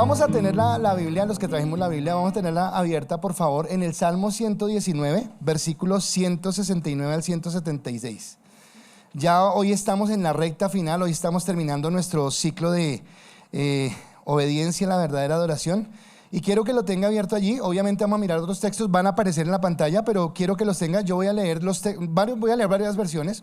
Vamos a tener la Biblia, los que trajimos la Biblia, vamos a tenerla abierta, por favor, en el Salmo 119, versículos 169 al 176. Ya hoy estamos en la recta final, hoy estamos terminando nuestro ciclo de obediencia a la verdadera adoración. Y quiero que lo tenga abierto allí. Obviamente vamos a mirar otros textos, van a aparecer en la pantalla, pero quiero que los tenga. Yo voy a leer varias versiones,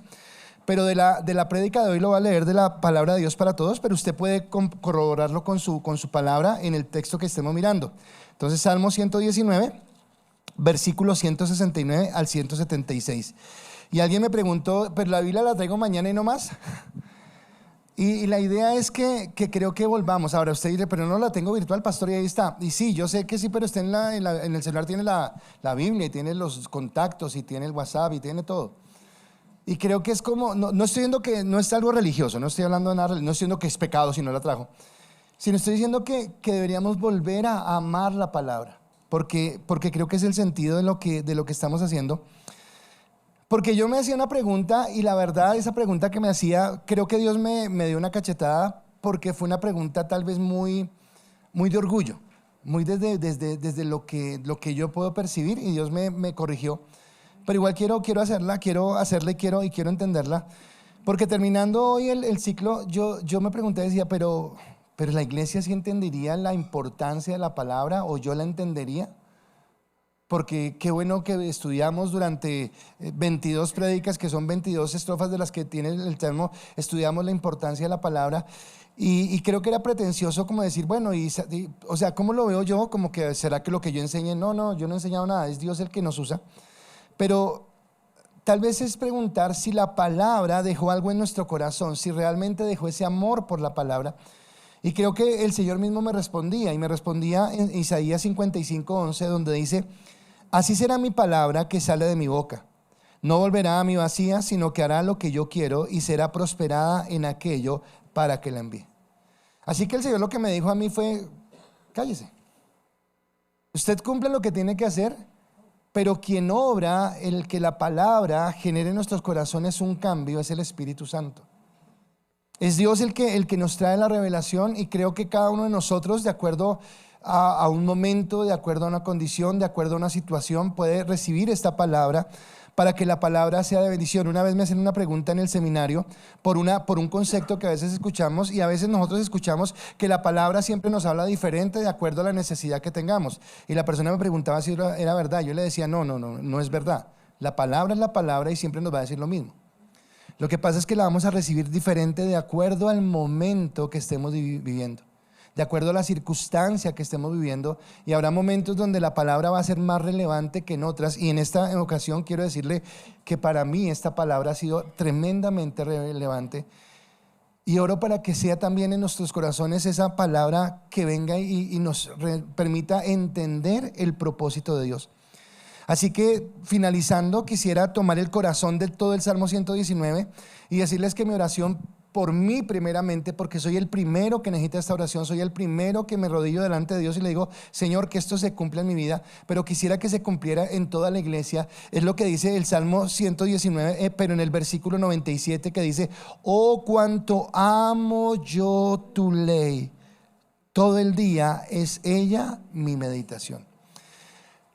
pero de la prédica de hoy lo voy a leer de la palabra de Dios para todos, pero usted puede corroborarlo con su palabra en el texto que estemos mirando. Entonces, Salmo 119, versículos 169 al 176. Y alguien me preguntó, pero la Biblia la traigo mañana y no más. Y la idea es que creo que volvamos. Ahora usted dice, pero no la tengo virtual, pastor, y ahí está. Y sí, yo sé que sí, pero está en el celular, tiene la Biblia, y tiene los contactos, y tiene el WhatsApp, y tiene todo. Y creo que es como, no estoy diciendo que no es algo religioso, no estoy hablando de nada, no estoy diciendo que es pecado si no la trajo, sino estoy diciendo que deberíamos volver a amar la palabra, porque creo que es el sentido de lo que estamos haciendo. Porque yo me hacía una pregunta, y la verdad, esa pregunta que me hacía, creo que Dios me dio una cachetada, porque fue una pregunta tal vez muy, muy de orgullo, muy desde lo que yo puedo percibir, y Dios me corrigió. Pero igual quiero hacerla y quiero entenderla, porque terminando hoy el ciclo, yo me pregunté, decía, pero la iglesia sí entendería la importancia de la palabra, o yo la entendería. Porque qué bueno que estudiamos durante 22 prédicas, que son 22 estrofas de las que tiene el Salmo, estudiamos la importancia de la palabra, y creo que era pretencioso como decir, bueno, o sea, ¿cómo lo veo yo? Como que, ¿será que lo que yo enseñe? No, yo no he enseñado nada, es Dios el que nos usa. Pero tal vez es preguntar si la palabra dejó algo en nuestro corazón, si realmente dejó ese amor por la palabra. Y creo que el Señor mismo me respondía en Isaías 55:11, donde dice: así será mi palabra que sale de mi boca. No volverá a mí vacía, sino que hará lo que yo quiero y será prosperada en aquello para que la envíe. Así que el Señor lo que me dijo a mí fue: cállese. Usted cumple lo que tiene que hacer, pero quien obra el que la palabra genere en nuestros corazones un cambio es el Espíritu Santo. Es Dios el que nos trae la revelación, y creo que cada uno de nosotros, de acuerdo a un momento, de acuerdo a una condición, de acuerdo a una situación, puede recibir esta palabra para que la palabra sea de bendición. Una vez me hacen una pregunta en el seminario por un concepto que a veces escuchamos, y a veces nosotros escuchamos que la palabra siempre nos habla diferente de acuerdo a la necesidad que tengamos, y la persona me preguntaba si era verdad. Yo le decía, no es verdad. La palabra es la palabra y siempre nos va a decir lo mismo. Lo que pasa es que la vamos a recibir diferente de acuerdo al momento que estemos viviendo, de acuerdo a la circunstancia que estemos viviendo, y habrá momentos donde la palabra va a ser más relevante que en otras. Y en esta ocasión quiero decirle que para mí esta palabra ha sido tremendamente relevante, y oro para que sea también en nuestros corazones esa palabra que venga y nos permita entender el propósito de Dios. Así que, finalizando, quisiera tomar el corazón de todo el Salmo 119 y decirles que mi oración por mí primeramente, porque soy el primero que necesita esta oración, soy el primero que me rodillo delante de Dios y le digo: Señor, que esto se cumpla en mi vida, pero quisiera que se cumpliera en toda la iglesia. Es lo que dice el Salmo 119, pero en el versículo 97, que dice: oh, cuánto amo yo tu ley, todo el día es ella mi meditación.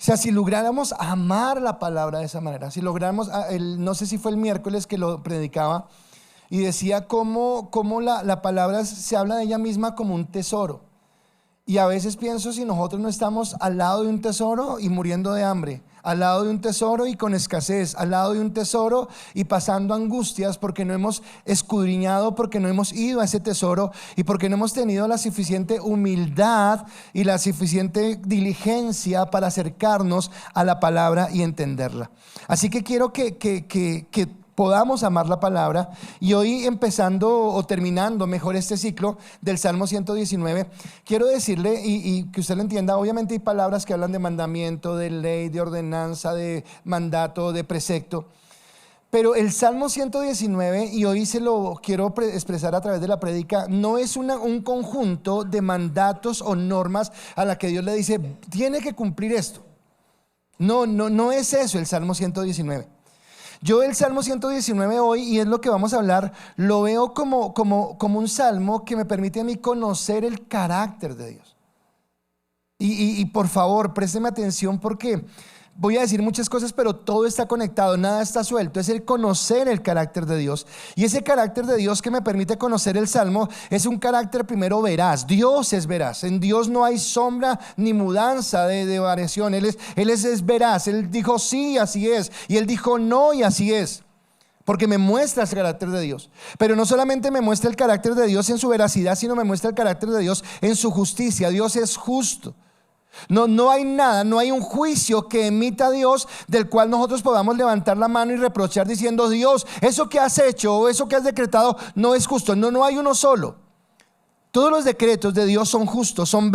O sea, si lográramos amar la palabra de esa manera, si lográramos, no sé si fue el miércoles que lo predicaba, y decía cómo la palabra se habla de ella misma como un tesoro. Y a veces pienso, si nosotros no estamos al lado de un tesoro y muriendo de hambre, al lado de un tesoro y con escasez, al lado de un tesoro y pasando angustias porque no hemos escudriñado, porque no hemos ido a ese tesoro, y porque no hemos tenido la suficiente humildad y la suficiente diligencia para acercarnos a la palabra y entenderla. Así que quiero que podamos amar la palabra. Y hoy, empezando o terminando mejor este ciclo del Salmo 119, quiero decirle, y que usted lo entienda, obviamente hay palabras que hablan de mandamiento, de ley, de ordenanza, de mandato, de precepto, pero el Salmo 119, y hoy se lo quiero expresar a través de la prédica, no es un conjunto de mandatos o normas a la que Dios le dice: tiene que cumplir esto. No es eso el Salmo 119. Yo el Salmo 119 hoy, y es lo que vamos a hablar, lo veo como un salmo que me permite a mí conocer el carácter de Dios. Y por favor, présteme atención porque voy a decir muchas cosas, pero todo está conectado, nada está suelto. Es el conocer el carácter de Dios. Y ese carácter de Dios que me permite conocer el Salmo es un carácter primero veraz. Dios es veraz. En Dios no hay sombra ni mudanza de variación. Él es veraz. Él dijo sí, así es. Y Él dijo no, y así es. Porque me muestra el carácter de Dios. Pero no solamente me muestra el carácter de Dios en su veracidad, sino me muestra el carácter de Dios en su justicia. Dios es justo. No hay nada, no hay un juicio que emita Dios del cual nosotros podamos levantar la mano y reprochar diciendo: Dios, eso que has hecho o eso que has decretado no es justo. No hay uno solo. Todos los decretos de Dios son justos, son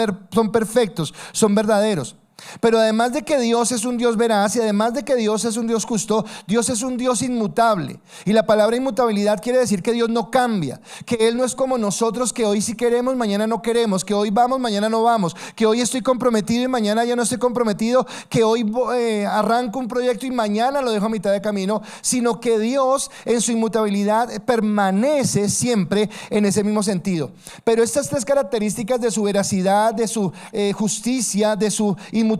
perfectos, son verdaderos. Pero además de que Dios es un Dios veraz y además de que Dios es un Dios justo, Dios es un Dios inmutable. Y la palabra inmutabilidad quiere decir que Dios no cambia, que Él no es como nosotros, que hoy sí queremos, mañana no queremos, que hoy vamos, mañana no vamos, que hoy estoy comprometido y mañana ya no estoy comprometido, que hoy arranco un proyecto y mañana lo dejo a mitad de camino, sino que Dios en su inmutabilidad permanece siempre en ese mismo sentido. Pero estas tres características de su veracidad, de su justicia, de su inmutabilidad,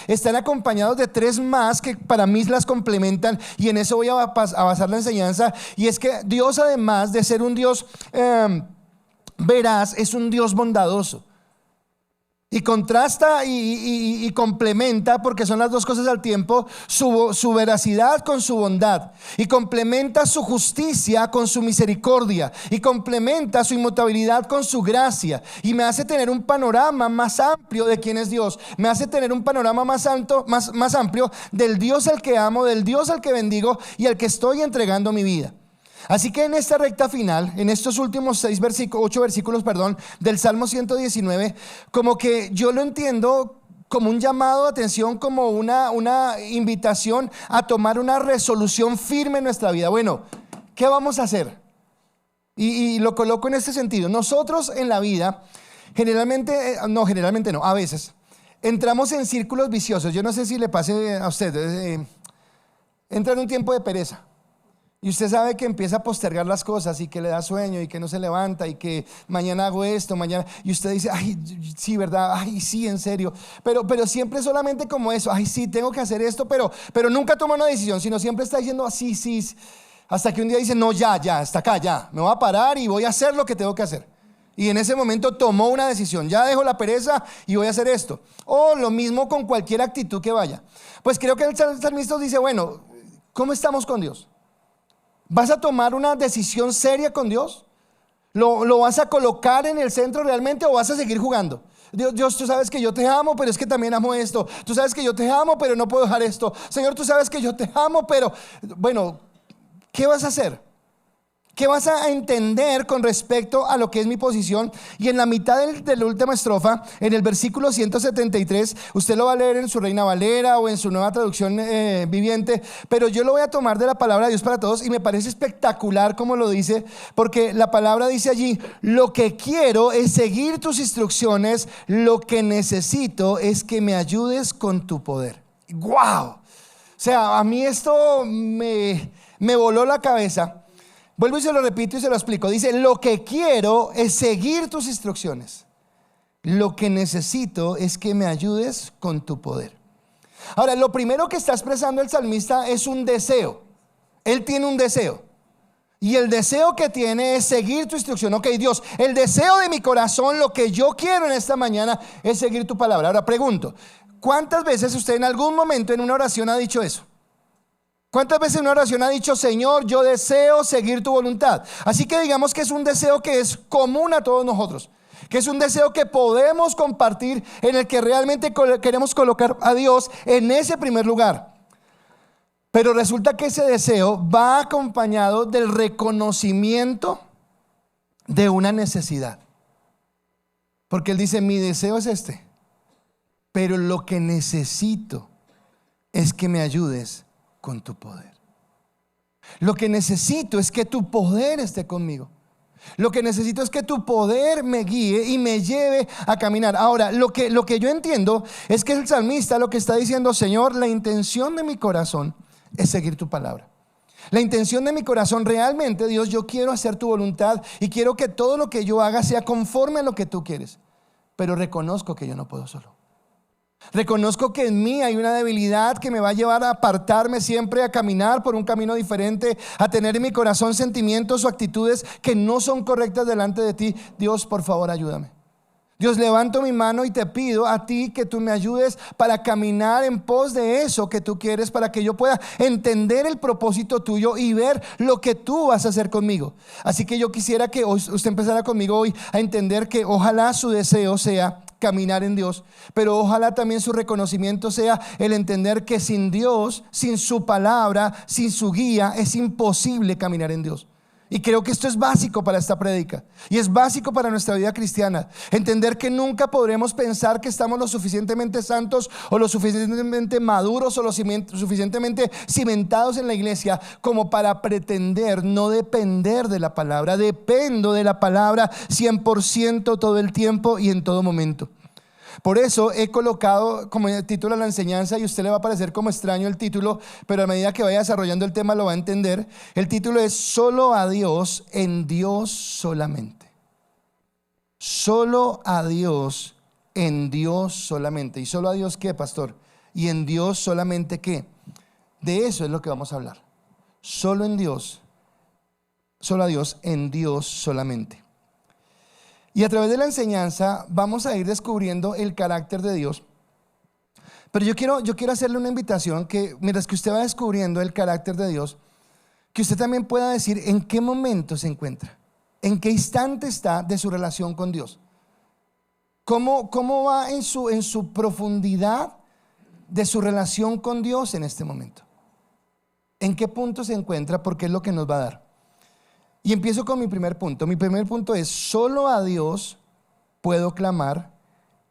están acompañados de tres más que para mí las complementan, y en eso voy a basar la enseñanza. Y es que Dios, además de ser un Dios veraz, es un Dios bondadoso. Y contrasta y complementa, porque son las dos cosas al tiempo, su veracidad con su bondad, y complementa su justicia con su misericordia, y complementa su inmutabilidad con su gracia, y me hace tener un panorama más amplio de quién es Dios. Me hace tener un panorama más amplio del Dios al que amo, del Dios al que bendigo y al que estoy entregando mi vida. Así que en esta recta final, en estos últimos 8 versículos del Salmo 119, como que yo lo entiendo como un llamado de atención, como una invitación a tomar una resolución firme en nuestra vida. Bueno, ¿qué vamos a hacer? Y lo coloco en este sentido. Nosotros en la vida, a veces entramos en círculos viciosos. Yo no sé si le pase a usted, entra en un tiempo de pereza. Y usted sabe que empieza a postergar las cosas y que le da sueño y que no se levanta y que mañana hago esto, mañana. Y usted dice: ay, sí, ¿verdad? Ay, sí, en serio. Pero siempre solamente como eso: ay, sí, tengo que hacer esto, pero nunca toma una decisión, sino siempre está diciendo así, sí. Hasta que un día dice: no, ya, hasta acá, ya. Me voy a parar y voy a hacer lo que tengo que hacer. Y en ese momento tomó una decisión: ya dejo la pereza y voy a hacer esto. O lo mismo con cualquier actitud que vaya. Pues creo que el salmista dice: bueno, ¿cómo estamos con Dios? ¿Vas a tomar una decisión seria con Dios? ¿Lo vas a colocar en el centro realmente o vas a seguir jugando? Dios, tú sabes que yo te amo, pero es que también amo esto. Tú sabes que yo te amo, pero no puedo dejar esto. Señor, tú sabes que yo te amo, pero bueno, ¿qué vas a hacer? ¿Qué vas a entender con respecto a lo que es mi posición? Y en la mitad de la última estrofa, en el versículo 173, usted lo va a leer en su Reina Valera o en su Nueva Traducción Viviente, pero yo lo voy a tomar de la palabra de Dios para todos, y me parece espectacular como lo dice, porque la palabra dice allí: lo que quiero es seguir tus instrucciones, lo que necesito es que me ayudes con tu poder. ¡Wow! O sea, a mí esto me voló la cabeza. Vuelvo y se lo repito y se lo explico. Dice: lo que quiero es seguir tus instrucciones. Lo que necesito es que me ayudes con tu poder. Ahora, lo primero que está expresando el salmista es un deseo. Él tiene un deseo. Y el deseo que tiene es seguir tu instrucción. Ok, Dios, el deseo de mi corazón, lo que yo quiero en esta mañana es seguir tu palabra. Ahora pregunto: ¿cuántas veces usted en algún momento en una oración ha dicho eso? ¿Cuántas veces en una oración ha dicho: Señor, yo deseo seguir tu voluntad? Así que digamos que es un deseo que es común a todos nosotros, que es un deseo que podemos compartir, en el que realmente queremos colocar a Dios en ese primer lugar. Pero resulta que ese deseo va acompañado del reconocimiento de una necesidad. Porque él dice: mi deseo es este, pero lo que necesito es que me ayudes con tu poder. Lo que necesito es que tu poder esté conmigo. Lo que necesito es que tu poder me guíe y me lleve a caminar. Ahora, lo que yo entiendo es que el salmista lo que está diciendo: Señor, la intención de mi corazón es seguir tu palabra. La intención de mi corazón realmente, Dios, yo quiero hacer tu voluntad y quiero que todo lo que yo haga sea conforme a lo que tú quieres. Pero reconozco que yo no puedo solo. Reconozco que en mí hay una debilidad que me va a llevar a apartarme siempre, a caminar por un camino diferente, a tener en mi corazón sentimientos o actitudes que no son correctas delante de ti. Dios, por favor, ayúdame. Dios, levanto mi mano y te pido a ti que tú me ayudes para caminar en pos de eso que tú quieres, para que yo pueda entender el propósito tuyo y ver lo que tú vas a hacer conmigo. Así que yo quisiera que usted empezara conmigo hoy a entender que ojalá su deseo sea caminar en Dios, pero ojalá también su reconocimiento sea el entender que sin Dios, sin su palabra, sin su guía, es imposible caminar en Dios. Y creo que esto es básico para esta prédica y es básico para nuestra vida cristiana. Entender que nunca podremos pensar que estamos lo suficientemente santos o lo suficientemente maduros o lo suficientemente cimentados en la iglesia como para pretender no depender de la palabra. Dependo de la palabra 100% todo el tiempo y en todo momento. Por eso he colocado como título a la enseñanza, y a usted le va a parecer como extraño el título, pero a medida que vaya desarrollando el tema lo va a entender. El título es Solo a Dios, en Dios solamente. Solo a Dios, en Dios solamente. ¿Y solo a Dios qué, pastor? ¿Y en Dios solamente qué? De eso es lo que vamos a hablar. Solo en Dios, solo a Dios, en Dios solamente. Y a través de la enseñanza vamos a ir descubriendo el carácter de Dios. Pero yo quiero hacerle una invitación que mientras que usted va descubriendo el carácter de Dios, que usted también pueda decir en qué momento se encuentra, en qué instante está de su relación con Dios. ¿Cómo va en su profundidad de su relación con Dios en este momento? ¿En qué punto se encuentra? Porque es lo que nos va a dar. Y empiezo con mi primer punto. Mi primer punto es: solo a Dios puedo clamar,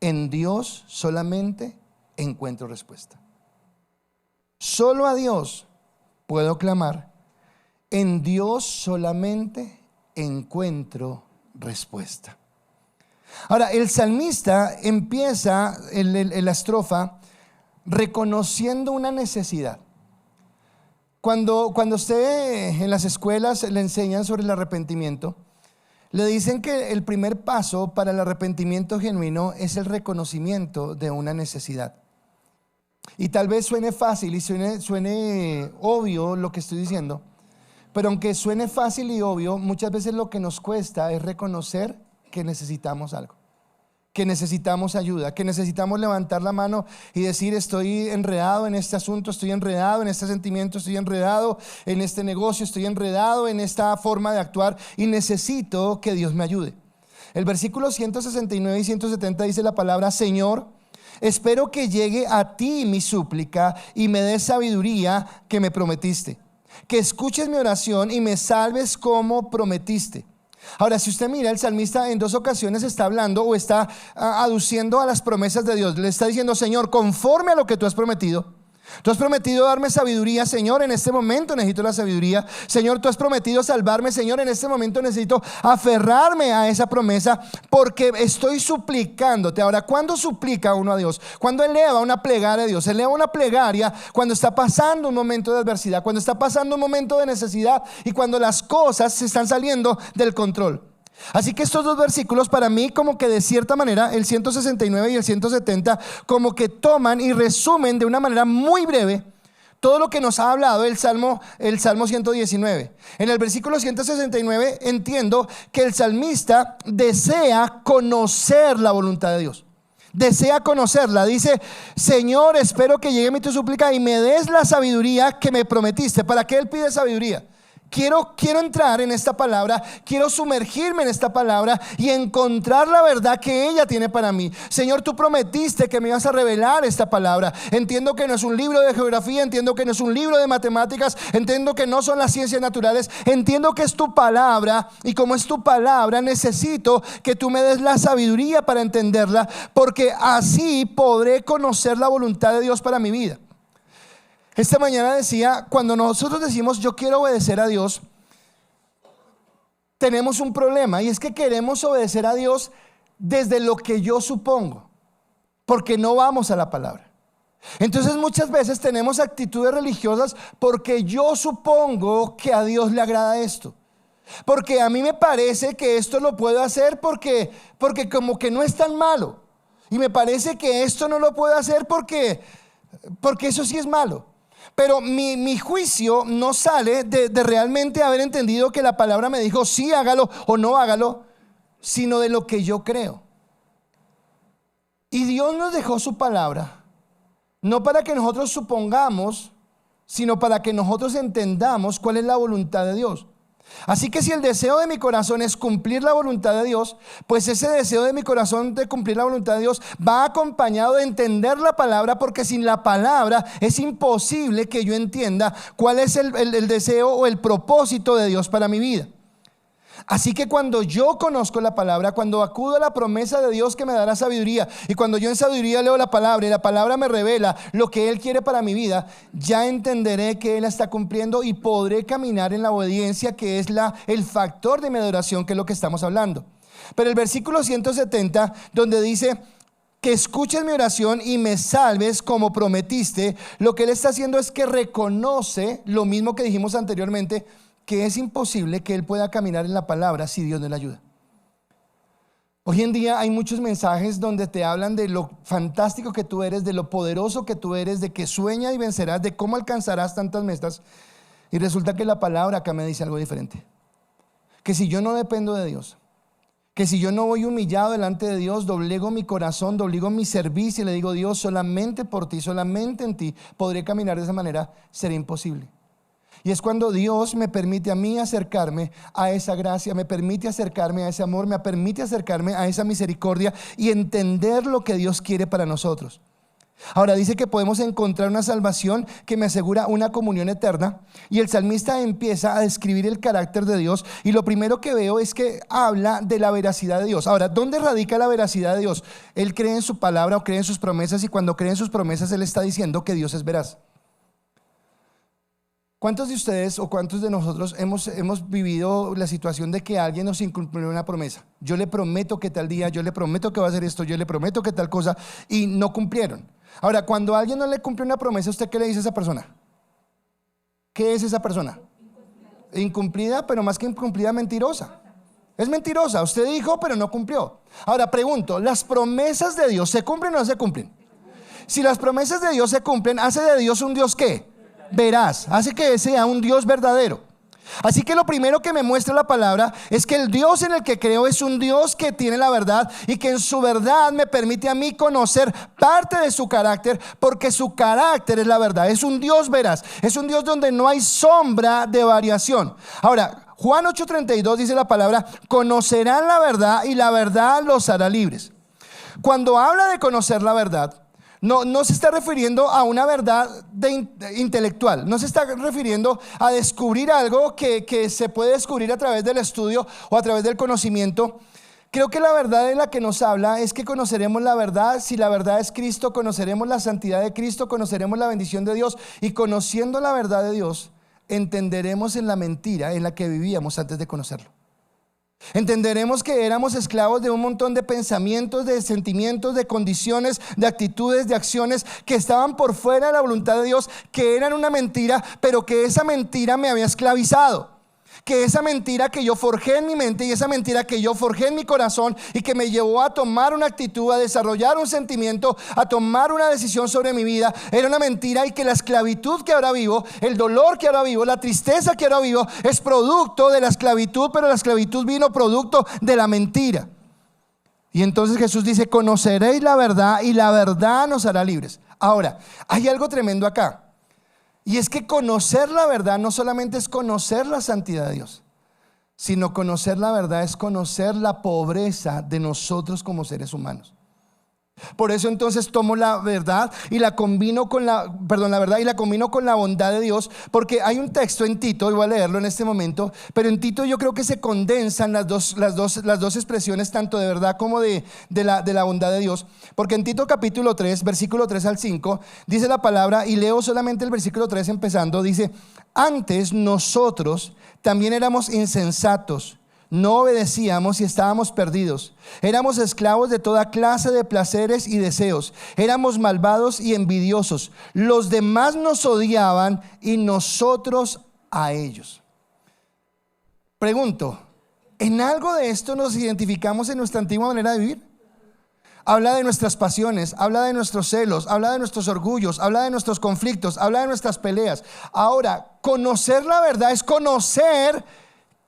en Dios solamente encuentro respuesta. Solo a Dios puedo clamar, en Dios solamente encuentro respuesta. Ahora, el salmista empieza la estrofa reconociendo una necesidad. Cuando usted en las escuelas le enseñan sobre el arrepentimiento, le dicen que el primer paso para el arrepentimiento genuino es el reconocimiento de una necesidad. Y tal vez suene fácil y suene obvio lo que estoy diciendo, pero aunque suene fácil y obvio, muchas veces lo que nos cuesta es reconocer que necesitamos algo, que necesitamos ayuda, que necesitamos levantar la mano y decir: estoy enredado en este asunto, estoy enredado en este sentimiento, estoy enredado en este negocio, estoy enredado en esta forma de actuar y necesito que Dios me ayude. El versículo 169 y 170 dice la palabra: Señor, espero que llegue a ti mi súplica y me des sabiduría que me prometiste, que escuches mi oración y me salves como prometiste. Ahora, si usted mira, el salmista en dos ocasiones está hablando o está aduciendo a las promesas de Dios. Le está diciendo: Señor, conforme a lo que tú has prometido darme sabiduría. Señor, en este momento necesito la sabiduría. Señor, tú has prometido salvarme. Señor, en este momento necesito aferrarme a esa promesa porque estoy suplicándote. Ahora, ¿cuándo suplica uno a Dios? Cuando eleva una plegaria a Dios. Eleva una plegaria cuando está pasando un momento de adversidad, cuando está pasando un momento de necesidad y cuando las cosas se están saliendo del control. Así que estos dos versículos para mí, como que de cierta manera, el 169 y el 170, como que toman y resumen de una manera muy breve todo lo que nos ha hablado el Salmo 119. En el versículo 169 entiendo que el salmista desea conocer la voluntad de Dios. Desea conocerla. Dice: Señor, espero que llegue mi tu súplica y me des la sabiduría que me prometiste. ¿Para qué él pide sabiduría? Quiero entrar en esta palabra, quiero sumergirme en esta palabra y encontrar la verdad que ella tiene para mí. Señor, tú prometiste que me ibas a revelar esta palabra. Entiendo que no es un libro de geografía, entiendo que no es un libro de matemáticas, entiendo que no son las ciencias naturales, entiendo que es tu palabra, y como es tu palabra necesito que tú me des la sabiduría para entenderla, porque así podré conocer la voluntad de Dios para mi vida. Esta mañana decía, cuando nosotros decimos yo quiero obedecer a Dios, tenemos un problema, y es que queremos obedecer a Dios desde lo que yo supongo, porque no vamos a la palabra. Entonces muchas veces tenemos actitudes religiosas porque yo supongo que a Dios le agrada esto, porque a mí me parece que esto lo puedo hacer porque como que no es tan malo. Y me parece que esto no lo puedo hacer porque eso sí es malo. Pero mi juicio no sale de realmente haber entendido que la palabra me dijo sí, hágalo o no hágalo, sino de lo que yo creo. Y Dios nos dejó su palabra, no para que nosotros supongamos, sino para que nosotros entendamos cuál es la voluntad de Dios. Así que si el deseo de mi corazón es cumplir la voluntad de Dios, pues ese deseo de mi corazón de cumplir la voluntad de Dios va acompañado de entender la palabra, porque sin la palabra es imposible que yo entienda cuál es el deseo o el propósito de Dios para mi vida. Así que cuando yo conozco la palabra, cuando acudo a la promesa de Dios que me dará sabiduría, y cuando yo en sabiduría leo la palabra y la palabra me revela lo que Él quiere para mi vida, ya entenderé que Él la está cumpliendo y podré caminar en la obediencia, que es el factor de mi adoración, que es lo que estamos hablando. Pero el versículo 170, donde dice que escuches mi oración y me salves como prometiste, lo que Él está haciendo es que reconoce lo mismo que dijimos anteriormente, que es imposible que él pueda caminar en la palabra si Dios no le ayuda. Hoy en día hay muchos mensajes donde te hablan de lo fantástico que tú eres, de lo poderoso que tú eres, de que sueña y vencerás, de cómo alcanzarás tantas metas, y resulta que la palabra acá me dice algo diferente. Que si yo no dependo de Dios, que si yo no voy humillado delante de Dios, doblego mi corazón, doblego mi servicio y le digo: Dios, solamente por ti, solamente en ti podré caminar de esa manera, será imposible. Y es cuando Dios me permite a mí acercarme a esa gracia, me permite acercarme a ese amor, me permite acercarme a esa misericordia y entender lo que Dios quiere para nosotros. Ahora dice que podemos encontrar una salvación que me asegura una comunión eterna, y el salmista empieza a describir el carácter de Dios, y lo primero que veo es que habla de la veracidad de Dios. Ahora, ¿dónde radica la veracidad de Dios? Él cree en su palabra o cree en sus promesas, y cuando cree en sus promesas Él está diciendo que Dios es veraz. ¿Cuántos de ustedes o cuántos de nosotros hemos vivido la situación de que alguien nos incumplió una promesa? Yo le prometo que tal día, yo le prometo que va a hacer esto, yo le prometo que tal cosa, y no cumplieron. Ahora, cuando a alguien no le cumple una promesa, ¿usted qué le dice a esa persona? ¿Qué es esa persona? Incumplida, pero más que incumplida, mentirosa. Es mentirosa. Usted dijo, pero no cumplió. Ahora pregunto, ¿las promesas de Dios se cumplen o no se cumplen? Si las promesas de Dios se cumplen, ¿hace de Dios un Dios qué? Veraz, hace que sea un Dios verdadero. Así que lo primero que me muestra la palabra es que el Dios en el que creo es un Dios que tiene la verdad, y que en su verdad me permite a mí conocer parte de su carácter, porque su carácter es la verdad. Es un Dios veraz, es un Dios donde no hay sombra de variación. Ahora, Juan 8:32 dice la palabra: conocerán la verdad y la verdad los hará libres. Cuando habla de conocer la verdad, no se está refiriendo a una verdad intelectual, no se está refiriendo a descubrir algo que se puede descubrir a través del estudio o a través del conocimiento. Creo que la verdad de la que nos habla es que conoceremos la verdad. Si la verdad es Cristo, conoceremos la santidad de Cristo, conoceremos la bendición de Dios, y conociendo la verdad de Dios, entenderemos en la mentira en la que vivíamos antes de conocerlo. Entenderemos que éramos esclavos de un montón de pensamientos, de sentimientos, de condiciones, de actitudes, de acciones que estaban por fuera de la voluntad de Dios, que eran una mentira, pero que esa mentira me había esclavizado. Que esa mentira que yo forjé en mi mente, y esa mentira que yo forjé en mi corazón, y que me llevó a tomar una actitud, a desarrollar un sentimiento, a tomar una decisión sobre mi vida, era una mentira, y que la esclavitud que ahora vivo, el dolor que ahora vivo, la tristeza que ahora vivo, es producto de la esclavitud, pero la esclavitud vino producto de la mentira. Y entonces Jesús dice: conoceréis la verdad y la verdad nos hará libres. Ahora, hay algo tremendo acá. Y es que conocer la verdad no solamente es conocer la santidad de Dios, sino conocer la verdad es conocer la pobreza de nosotros como seres humanos. Por eso entonces tomo la verdad y la combino con la verdad y la combino con la bondad de Dios, porque hay un texto en Tito, y voy a leerlo en este momento, pero en Tito yo creo que se condensan las dos expresiones, tanto de verdad como de la bondad de Dios. Porque en Tito capítulo 3, versículo 3 al 5, dice la palabra, y leo solamente el versículo 3 empezando, dice: antes nosotros también éramos insensatos, no obedecíamos y estábamos perdidos. Éramos esclavos de toda clase de placeres y deseos. Éramos malvados y envidiosos. Los demás nos odiaban y nosotros a ellos. Pregunto, ¿en algo de esto nos identificamos en nuestra antigua manera de vivir? habla de nuestras pasiones, habla de nuestros celos, habla de nuestros orgullos, habla de nuestros conflictos, habla de nuestras peleas. Ahora, conocer la verdad es conocer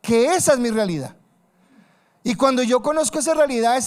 que esa es mi realidad. Y cuando yo conozco esa realidad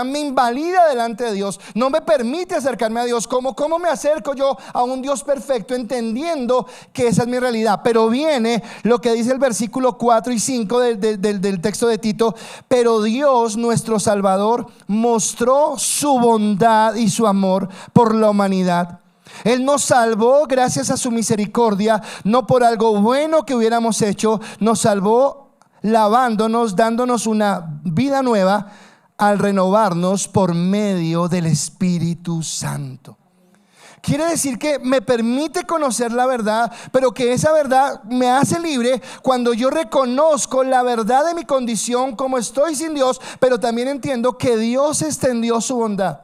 me invalida delante de Dios, no me permite acercarme a Dios. ¿Cómo me acerco yo a un Dios perfecto entendiendo que esa es mi realidad? Pero viene lo que dice el versículo 4 y 5 del texto de Tito. Pero Dios, nuestro Salvador, mostró su bondad y su amor por la humanidad. Él nos salvó gracias a su misericordia, no por algo bueno que hubiéramos hecho. Nos salvó lavándonos, dándonos una vida nueva al renovarnos por medio del Espíritu Santo. Quiere decir que me permite conocer la verdad, pero que esa verdad me hace libre cuando yo reconozco la verdad de mi condición, como estoy sin Dios, pero también entiendo que Dios extendió su bondad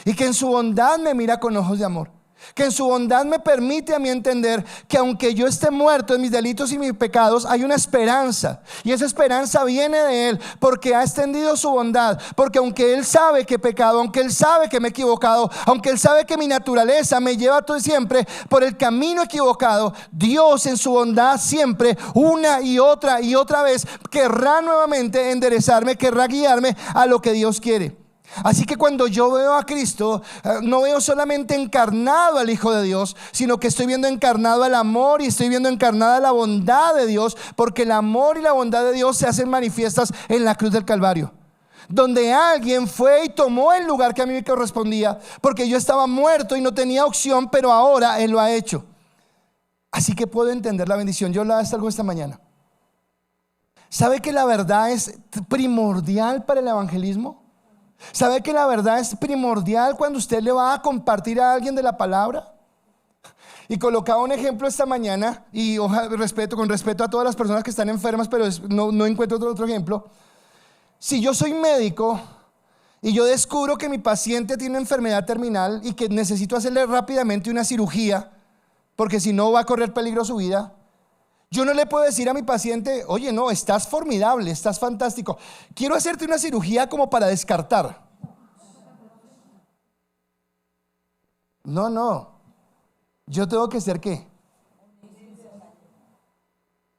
y que en su bondad me mira con ojos de amor. Que en su bondad me permite a mí entender que aunque yo esté muerto en mis delitos y mis pecados, hay una esperanza, y esa esperanza viene de Él, porque ha extendido su bondad. Porque aunque Él sabe que he pecado, aunque Él sabe que me he equivocado, aunque Él sabe que mi naturaleza me lleva todo siempre por el camino equivocado, Dios en su bondad siempre, una y otra vez, querrá nuevamente enderezarme, querrá guiarme a lo que Dios quiere. Así que cuando yo veo a Cristo, no veo solamente encarnado al Hijo de Dios, sino que estoy viendo encarnado el amor y estoy viendo encarnada la bondad de Dios, porque el amor y la bondad de Dios se hacen manifiestas en la cruz del Calvario, donde alguien fue y tomó el lugar que a mí me correspondía, porque yo estaba muerto y no tenía opción, pero ahora Él lo ha hecho. Así que puedo entender la bendición. Yo hablaba de algo esta mañana. ¿Sabe que la verdad es primordial para el evangelismo? ¿Sabe que la verdad es primordial cuando usted le va a compartir a alguien de la palabra? Y colocaba un ejemplo esta mañana, y con respeto a todas las personas que están enfermas, pero no encuentro otro ejemplo. Si yo soy médico y yo descubro que mi paciente tiene enfermedad terminal y que necesito hacerle rápidamente una cirugía, porque si no va a correr peligro su vida, yo no le puedo decir a mi paciente: oye, no, estás formidable, estás fantástico, quiero hacerte una cirugía como para descartar. No, yo tengo que ser ¿qué?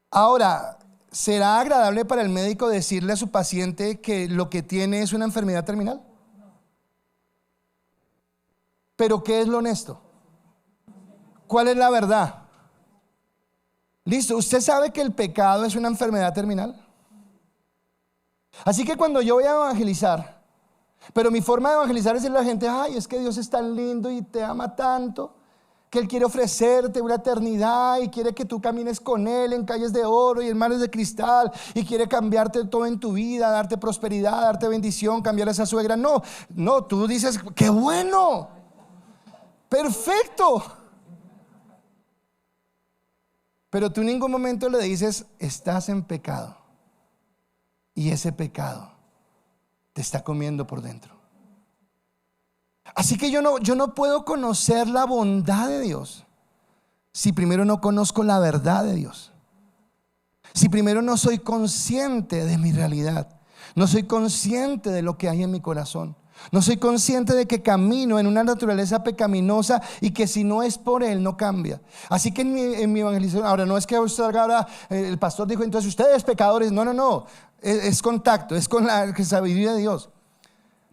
Ahora, ¿será agradable para el médico decirle a su paciente que lo que tiene es una enfermedad terminal? Pero ¿qué es lo honesto? ¿Cuál es la verdad? Listo, usted sabe que el pecado es una enfermedad terminal. Así que cuando yo voy a evangelizar, pero mi forma de evangelizar es decirle a la gente: ay, es que Dios es tan lindo y te ama tanto, que Él quiere ofrecerte una eternidad y quiere que tú camines con Él en calles de oro y en mares de cristal, y quiere cambiarte todo en tu vida, darte prosperidad, darte bendición, cambiar a esa suegra. No, tú dices: qué bueno, perfecto. Pero tú en ningún momento le dices: estás en pecado y ese pecado te está comiendo por dentro. Así que yo no puedo conocer la bondad de Dios si primero no conozco la verdad de Dios, si primero no soy consciente de mi realidad, no soy consciente de lo que hay en mi corazón, no soy consciente de que camino en una naturaleza pecaminosa y que si no es por Él no cambia. Así que en mi evangelización, ahora no es que usted ahora el pastor dijo entonces ustedes pecadores, no, es contacto, es con la sabiduría de Dios.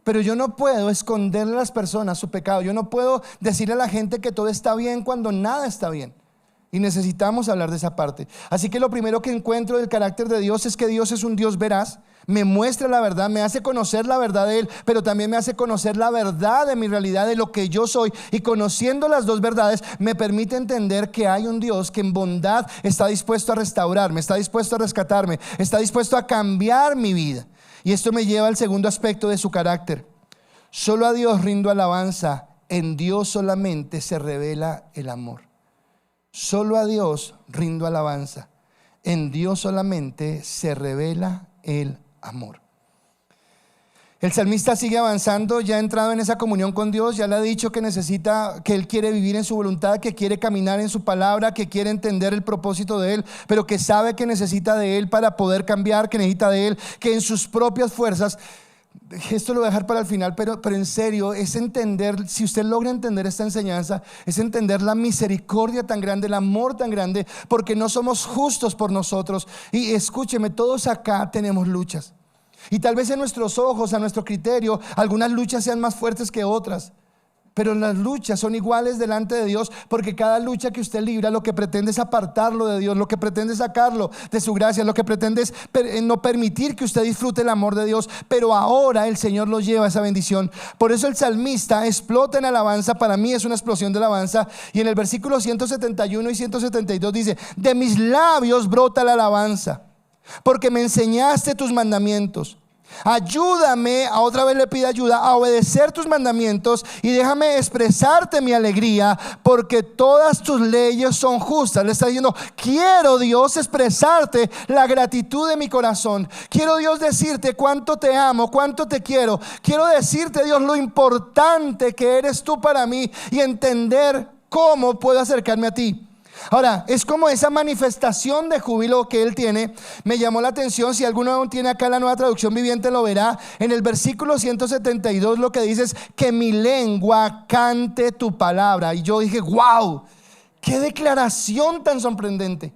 Pero yo no puedo esconderle a las personas su pecado. Yo no puedo decirle a la gente que todo está bien cuando nada está bien. Y necesitamos hablar de esa parte. Así que lo primero que encuentro del carácter de Dios es que Dios es un Dios veraz. Me muestra la verdad, me hace conocer la verdad de Él, pero también me hace conocer la verdad de mi realidad, de lo que yo soy. Y conociendo las dos verdades me permite entender que hay un Dios que en bondad está dispuesto a restaurarme, está dispuesto a rescatarme, está dispuesto a cambiar mi vida. Y esto me lleva al segundo aspecto de su carácter. Solo a Dios rindo alabanza, en Dios solamente se revela el amor. Solo a Dios rindo alabanza, en Dios solamente se revela el amor. El salmista sigue avanzando, ya ha entrado en esa comunión con Dios, ya le ha dicho que necesita, que Él quiere vivir en su voluntad, que quiere caminar en su palabra, que quiere entender el propósito de Él, pero que sabe que necesita de Él para poder cambiar, que necesita de Él, que en sus propias fuerzas esto lo voy a dejar para el final, pero en serio, es entender, si usted logra entender esta enseñanza, es entender la misericordia tan grande, el amor tan grande, porque no somos justos por nosotros. Y escúcheme, todos acá tenemos luchas. Y tal vez en nuestros ojos, a nuestro criterio, algunas luchas sean más fuertes que otras. Pero las luchas son iguales delante de Dios, porque cada lucha que usted libra lo que pretende es apartarlo de Dios, lo que pretende es sacarlo de su gracia, lo que pretende es no permitir que usted disfrute el amor de Dios. Pero ahora el Señor lo lleva a esa bendición. Por eso el salmista explota en alabanza. Para mí es una explosión de alabanza. Y en el versículo 171 y 172 dice: de mis labios brota la alabanza, porque me enseñaste tus mandamientos. Ayúdame, otra vez le pide ayuda, a obedecer tus mandamientos, y déjame expresarte mi alegría, porque todas tus leyes son justas. Le está diciendo: quiero, Dios, expresarte la gratitud de mi corazón. Quiero, Dios, decirte cuánto te amo, cuánto te quiero. Quiero decirte, Dios, lo importante que eres tú para mí, y entender cómo puedo acercarme a ti. Ahora, es como esa manifestación de júbilo que él tiene. Me llamó la atención, si alguno tiene acá la Nueva Traducción Viviente lo verá. En el versículo 172 lo que dice es: que mi lengua cante tu palabra. Y yo dije: wow, qué declaración tan sorprendente.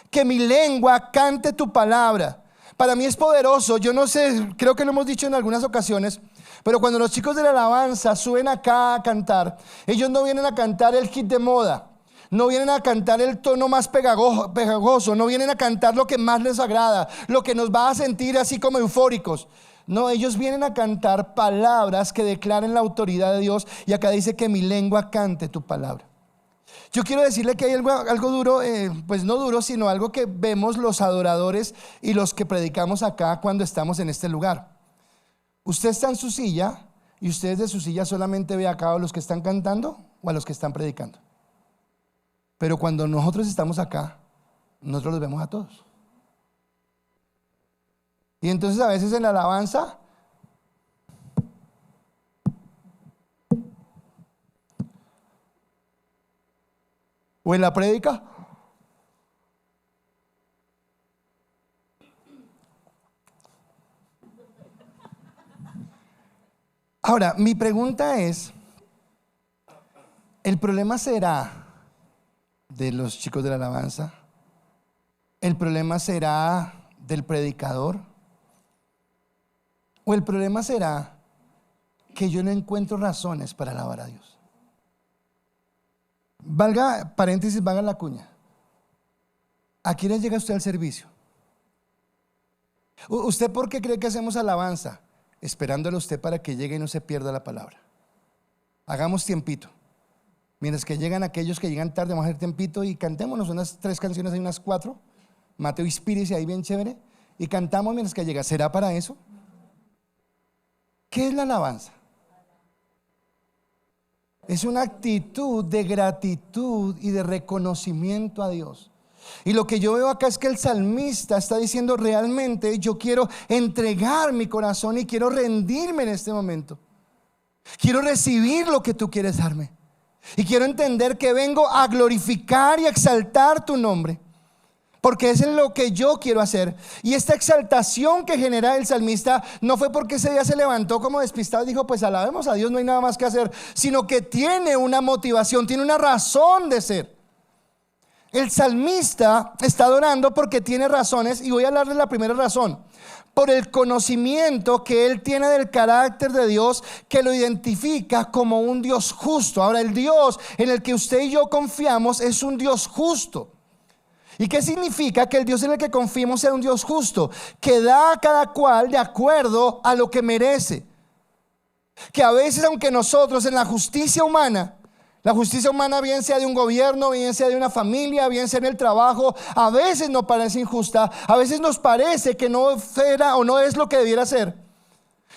Que mi lengua cante tu palabra. Para mí es poderoso. Yo no sé, creo que lo hemos dicho en algunas ocasiones, pero cuando los chicos de la alabanza suben acá a cantar, ellos no vienen a cantar el hit de moda. No vienen a cantar el tono más pegajoso, no vienen a cantar lo que más les agrada, lo que nos va a sentir así como eufóricos. No, ellos vienen a cantar palabras que declaren la autoridad de Dios. Y acá dice: que mi lengua cante tu palabra. Yo quiero decirle que hay algo duro, pues no duro, sino algo que vemos los adoradores y los que predicamos acá cuando estamos en este lugar. Usted está en su silla, y usted desde su silla solamente ve acá a los que están cantando o a los que están predicando. Pero cuando nosotros estamos acá, nosotros los vemos a todos. Y entonces a veces en la alabanza o en la prédica, ahora mi pregunta es: ¿el problema será de los chicos de la alabanza? ¿El problema será del predicador? ¿O el problema será que yo no encuentro razones para alabar a Dios? Valga paréntesis, valga la cuña. ¿A quiénes llega usted al servicio? ¿Usted por qué cree que hacemos alabanza? Esperándole a usted para que llegue y no se pierda la palabra. Hagamos tiempito. Mientras que llegan aquellos que llegan tarde, vamos a hacer tiempito y cantémonos unas 3 canciones, hay unas 4. Mateo, inspírese ahí bien chévere, y cantamos mientras que llega. ¿Será para eso? ¿Qué es la alabanza? Es una actitud de gratitud y de reconocimiento a Dios. Y lo que yo veo acá es que el salmista está diciendo: realmente yo quiero entregar mi corazón y quiero rendirme en este momento. Quiero recibir lo que tú quieres darme. Y quiero entender que vengo a glorificar y a exaltar tu nombre, porque es lo que yo quiero hacer. Y esta exaltación que genera el salmista no fue porque ese día se levantó como despistado y dijo: pues alabemos a Dios, no hay nada más que hacer, sino que tiene una motivación, tiene una razón de ser. El salmista está adorando porque tiene razones, y voy a hablarles la primera razón: por el conocimiento que él tiene del carácter de Dios, que lo identifica como un Dios justo. Ahora, el Dios en el que usted y yo confiamos es un Dios justo. ¿Y qué significa que el Dios en el que confiamos sea un Dios justo? Que da a cada cual de acuerdo a lo que merece. Que a veces, aunque nosotros en la justicia humana, bien sea de un gobierno, bien sea de una familia, bien sea en el trabajo, a veces nos parece injusta, a veces nos parece que no será o no es lo que debiera ser.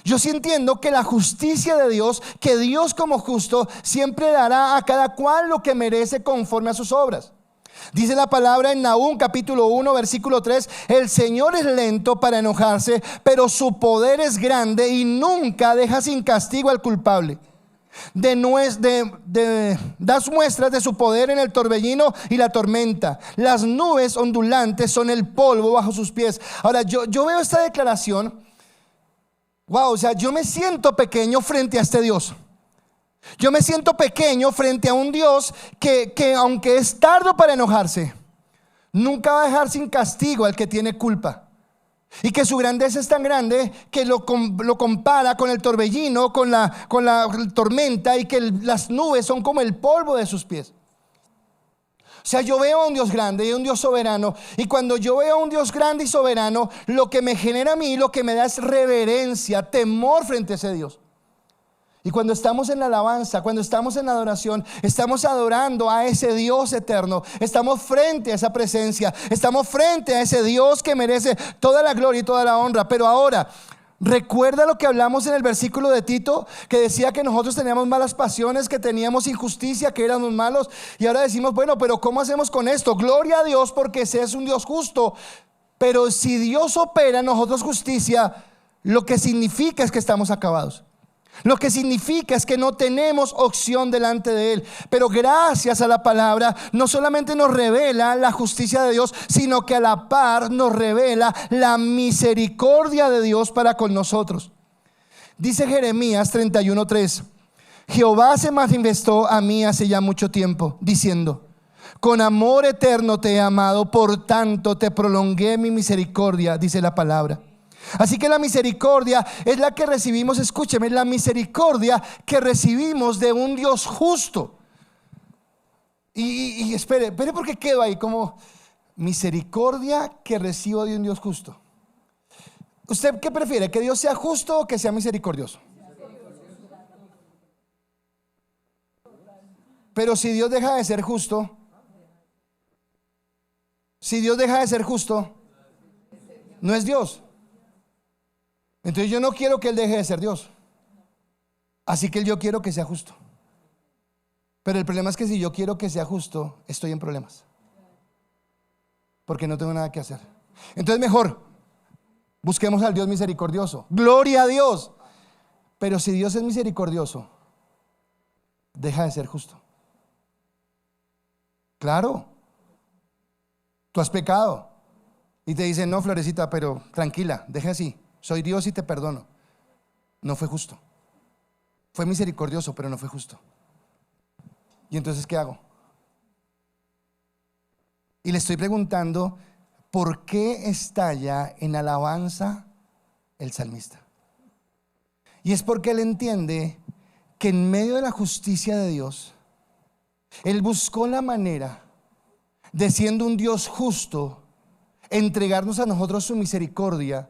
Yo sí entiendo que la justicia de Dios, que Dios como justo siempre dará a cada cual lo que merece conforme a sus obras. Dice la palabra en Nahum capítulo 1 versículo 3: el Señor es lento para enojarse, pero su poder es grande y nunca deja sin castigo al culpable. Das muestras de su poder en el torbellino y la tormenta. Las nubes ondulantes son el polvo bajo sus pies. Ahora yo veo esta declaración. Wow, o sea, yo me siento pequeño frente a este Dios. Yo me siento pequeño frente a un Dios que aunque es tardo para enojarse, nunca va a dejar sin castigo al que tiene culpa. Y que su grandeza es tan grande que lo compara con el torbellino, con la tormenta, y que las nubes son como el polvo de sus pies. O sea, yo veo a un Dios grande y a un Dios soberano. Y cuando yo veo a un Dios grande y soberano, lo que me genera a mí, lo que me da es reverencia, temor frente a ese Dios. Y cuando estamos en la alabanza, cuando estamos en la adoración, estamos adorando a ese Dios eterno. Estamos frente a esa presencia. Estamos frente a ese Dios que merece toda la gloria y toda la honra. Pero ahora, recuerda lo que hablamos en el versículo de Tito, que decía que nosotros teníamos malas pasiones, que teníamos injusticia, que éramos malos. Y ahora decimos, bueno, pero ¿cómo hacemos con esto? Gloria a Dios, porque ese es un Dios justo. Pero si Dios opera en nosotros justicia, lo que significa es que estamos acabados. Lo que significa es que no tenemos opción delante de Él. Pero gracias a la palabra, no solamente nos revela la justicia de Dios, sino que a la par nos revela la misericordia de Dios para con nosotros. Dice Jeremías 31:3: Jehová se manifestó a mí hace ya mucho tiempo, diciendo: con amor eterno te he amado, por tanto te prolongué mi misericordia, dice la palabra. Así que la misericordia es la que recibimos, escúcheme, la misericordia que recibimos de un Dios justo. Y espere, porque quedo ahí como misericordia que recibo de un Dios justo. ¿Usted qué prefiere? ¿Que Dios sea justo o que sea misericordioso? Pero si Dios deja de ser justo, no es Dios. Entonces yo no quiero que Él deje de ser Dios. Así que yo quiero que sea justo. Pero el problema es que si yo quiero que sea justo, estoy en problemas, porque no tengo nada que hacer. Entonces mejor busquemos al Dios misericordioso. Gloria a Dios. Pero si Dios es misericordioso, deja de ser justo. Claro. Tú has pecado y te dicen: no, Florecita, pero tranquila, deja así. Soy Dios y te perdono. No fue justo. Fue misericordioso, pero no fue justo. ¿Y entonces qué hago? Y le estoy preguntando, ¿por qué estalla en alabanza el salmista? Y es porque él entiende que en medio de la justicia de Dios, él buscó la manera de, siendo un Dios justo, entregarnos a nosotros su misericordia.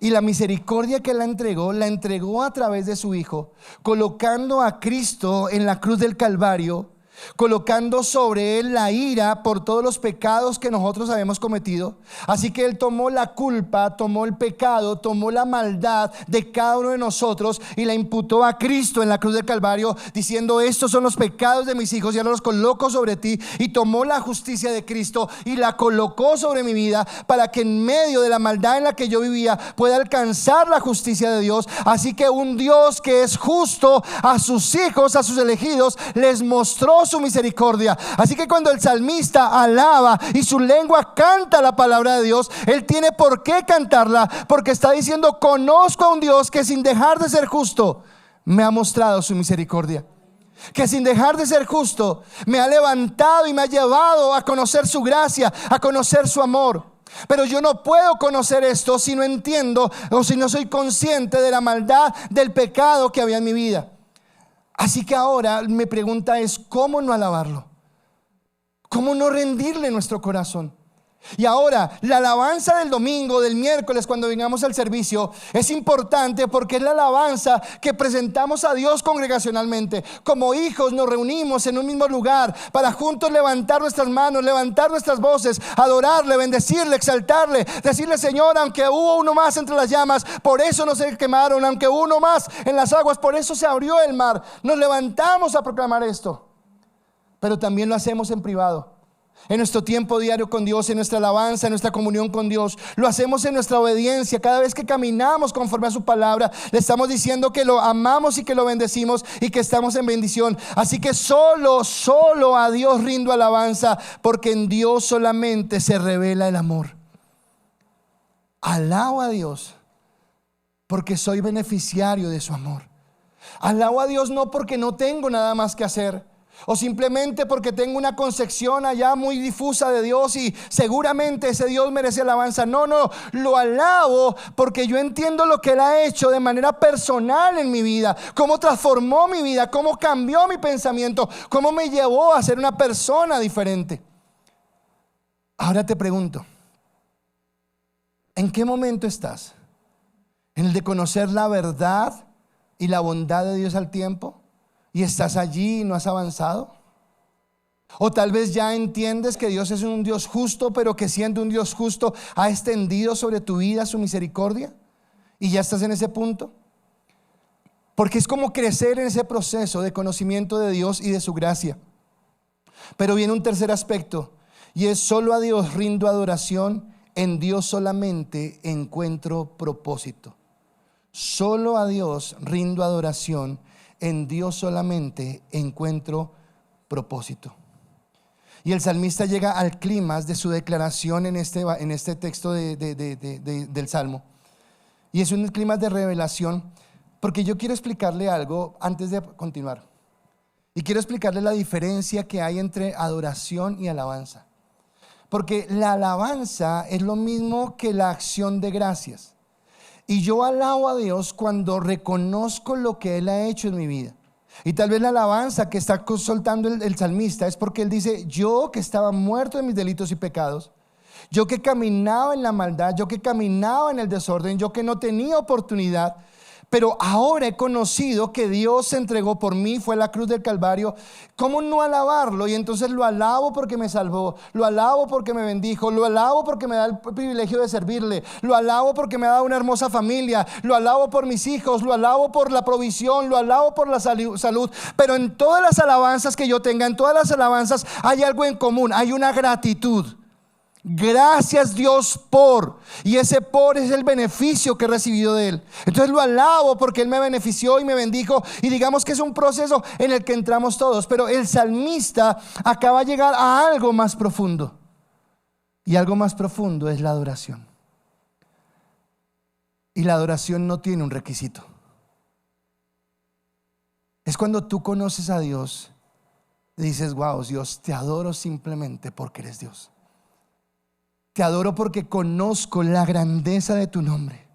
Y la misericordia que la entregó a través de su Hijo, colocando a Cristo en la cruz del Calvario, colocando sobre Él la ira por todos los pecados que nosotros habíamos cometido. Así que Él tomó la culpa, tomó el pecado, tomó la maldad de cada uno de nosotros y la imputó a Cristo en la cruz del Calvario, diciendo: estos son los pecados de mis hijos y ahora los coloco sobre ti. Y tomó la justicia de Cristo y la colocó sobre mi vida, para que en medio de la maldad en la que yo vivía pueda alcanzar la justicia de Dios. Así que un Dios que es justo a sus hijos, a sus elegidos, les mostró su misericordia. Así que cuando el salmista alaba y su lengua canta la palabra de Dios, él tiene por qué cantarla, porque está diciendo: conozco a un Dios que sin dejar de ser justo me ha mostrado su misericordia, que sin dejar de ser justo me ha levantado y me ha llevado a conocer su gracia, a conocer su amor. Pero yo no puedo conocer esto si no entiendo o si no soy consciente de la maldad, del pecado que había en mi vida. Así que ahora mi pregunta es: ¿cómo no alabarlo? ¿Cómo no rendirle nuestro corazón? Y ahora, la alabanza del domingo, del miércoles, cuando vengamos al servicio, es importante porque es la alabanza que presentamos a Dios congregacionalmente. Como hijos nos reunimos en un mismo lugar para juntos levantar nuestras manos, levantar nuestras voces, adorarle, bendecirle, exaltarle, decirle: Señor, aunque hubo uno más entre las llamas, por eso no se quemaron; aunque hubo uno más en las aguas, por eso se abrió el mar. Nos levantamos a proclamar esto, pero también lo hacemos en privado, en nuestro tiempo diario con Dios, en nuestra alabanza, en nuestra comunión con Dios. Lo hacemos en nuestra obediencia. Cada vez que caminamos conforme a su palabra, le estamos diciendo que lo amamos y que lo bendecimos y que estamos en bendición. Así que solo a Dios rindo alabanza, porque en Dios solamente se revela el amor. Alabo a Dios porque soy beneficiario de su amor. Alabo a Dios no porque no tengo nada más que hacer, o simplemente porque tengo una concepción allá muy difusa de Dios y seguramente ese Dios merece alabanza. No, lo alabo porque yo entiendo lo que Él ha hecho de manera personal en mi vida, cómo transformó mi vida, cómo cambió mi pensamiento, cómo me llevó a ser una persona diferente. Ahora te pregunto, ¿en qué momento estás? ¿En el de conocer la verdad y la bondad de Dios al tiempo? ¿Y estás allí y no has avanzado? O tal vez ya entiendes que Dios es un Dios justo, pero que siendo un Dios justo ha extendido sobre tu vida su misericordia, y ya estás en ese punto. Porque es como crecer en ese proceso de conocimiento de Dios y de su gracia. Pero viene un tercer aspecto, y es: solo a Dios rindo adoración, en Dios solamente encuentro propósito. Solo a Dios rindo adoración, en Dios solamente encuentro propósito. Y el salmista llega al clímax de su declaración en este texto del Salmo. Y es un clímax de revelación, porque yo quiero explicarle algo antes de continuar. Y quiero explicarle la diferencia que hay entre adoración y alabanza. Porque la alabanza es lo mismo que la acción de gracias. Y yo alabo a Dios cuando reconozco lo que Él ha hecho en mi vida. Y tal vez la alabanza que está soltando el salmista es porque él dice: yo que estaba muerto en mis delitos y pecados, yo que caminaba en la maldad, yo que caminaba en el desorden, yo que no tenía oportunidad, pero ahora he conocido que Dios se entregó por mí, fue la cruz del Calvario. ¿Cómo no alabarlo? Y entonces lo alabo porque me salvó, lo alabo porque me bendijo, lo alabo porque me da el privilegio de servirle, lo alabo porque me ha dado una hermosa familia, lo alabo por mis hijos, lo alabo por la provisión, lo alabo por la salud. Pero en todas las alabanzas que yo tenga, en todas las alabanzas hay algo en común, hay una gratitud. Gracias Dios por, y ese por es el beneficio que he recibido de Él. Entonces lo alabo porque Él me benefició y me bendijo, y digamos que es un proceso en el que entramos todos. Pero el salmista acaba de llegar a algo más profundo, y algo más profundo es la adoración. Y la adoración no tiene un requisito. Es cuando tú conoces a Dios y dices: wow, Dios, te adoro simplemente porque eres Dios. Te adoro porque conozco la grandeza de tu nombre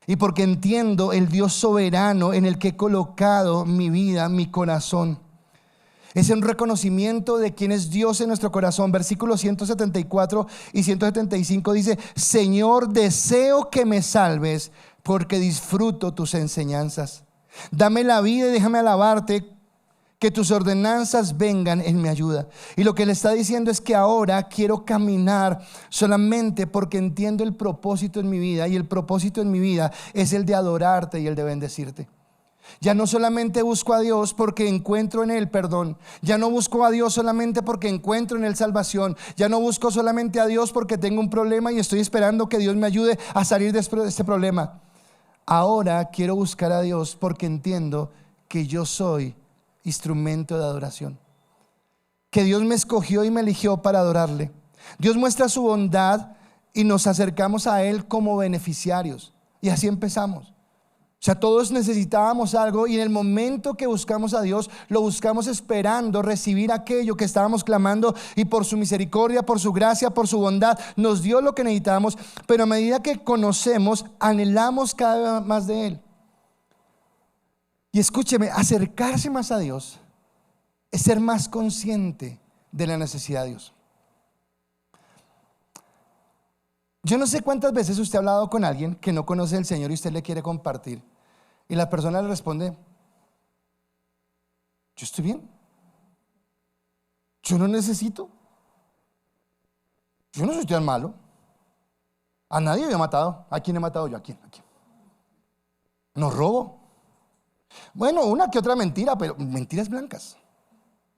y porque entiendo el Dios soberano en el que he colocado mi vida, mi corazón. Es un reconocimiento de quién es Dios en nuestro corazón. Versículos 174 y 175 dice: Señor, deseo que me salves porque disfruto tus enseñanzas. Dame la vida y déjame alabarte, que tus ordenanzas vengan en mi ayuda. Y lo que le está diciendo es que ahora quiero caminar solamente porque entiendo el propósito en mi vida, y el propósito en mi vida es el de adorarte y el de bendecirte. Ya no solamente busco a Dios porque encuentro en Él perdón, ya no busco a Dios solamente porque encuentro en Él salvación, ya no busco solamente a Dios porque tengo un problema y estoy esperando que Dios me ayude a salir de este problema. Ahora quiero buscar a Dios porque entiendo que yo soy instrumento de adoración, que Dios me escogió y me eligió para adorarle. Dios muestra su bondad y nos acercamos a Él como beneficiarios, y así empezamos. O sea, todos necesitábamos algo, y en el momento que buscamos a Dios, lo buscamos esperando recibir aquello que estábamos clamando, y por su misericordia, por su gracia, por su bondad nos dio lo que necesitábamos. Pero a medida que conocemos, anhelamos cada vez más de Él. Y escúcheme, acercarse más a Dios es ser más consciente de la necesidad de Dios. Yo no sé cuántas veces usted ha hablado con alguien que no conoce al Señor y usted le quiere compartir, y la persona le responde: yo estoy bien, yo no necesito, yo no soy tan malo, a nadie me he matado. ¿A quién he matado yo? ¿A quién? No robo. Bueno, una que otra mentira, pero mentiras blancas,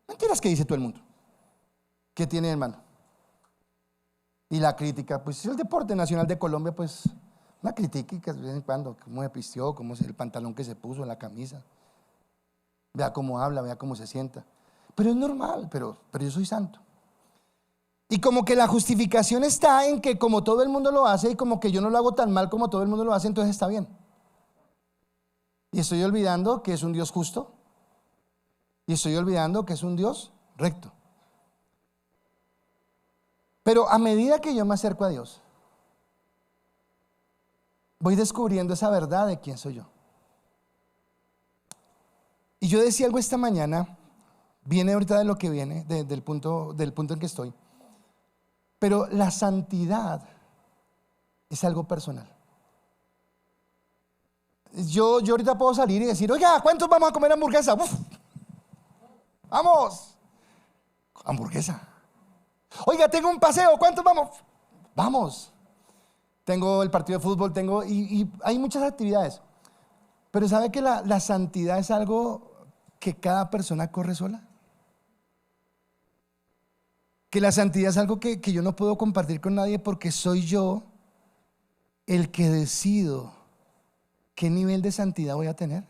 mentiras que dice todo el mundo. ¿Qué tiene, hermano? Y la crítica, pues el deporte nacional de Colombia, pues una crítica de vez en cuando, cómo se pistió, cómo es el pantalón que se puso, la camisa, vea cómo habla, vea cómo se sienta. Pero es normal, pero yo soy santo. Y como que la justificación está en que como todo el mundo lo hace, y como que yo no lo hago tan mal como todo el mundo lo hace, entonces está bien. Y estoy olvidando que es un Dios justo. Y estoy olvidando que es un Dios recto. Pero a medida que yo me acerco a Dios, voy descubriendo esa verdad de quién soy yo. Y yo decía algo esta mañana, viene ahorita de lo que viene, del punto en que estoy. Pero la santidad es algo personal. Yo ahorita puedo salir y decir, oiga, ¿cuántos vamos a comer hamburguesa? ¡Uf! ¡Vamos! Hamburguesa. Oiga, tengo un paseo, ¿cuántos vamos? Vamos. Tengo el partido de fútbol, y hay muchas actividades. Pero ¿sabe que la santidad es algo que cada persona corre sola? Que la santidad es algo que yo no puedo compartir con nadie, porque soy yo el que decido qué nivel de santidad voy a tener.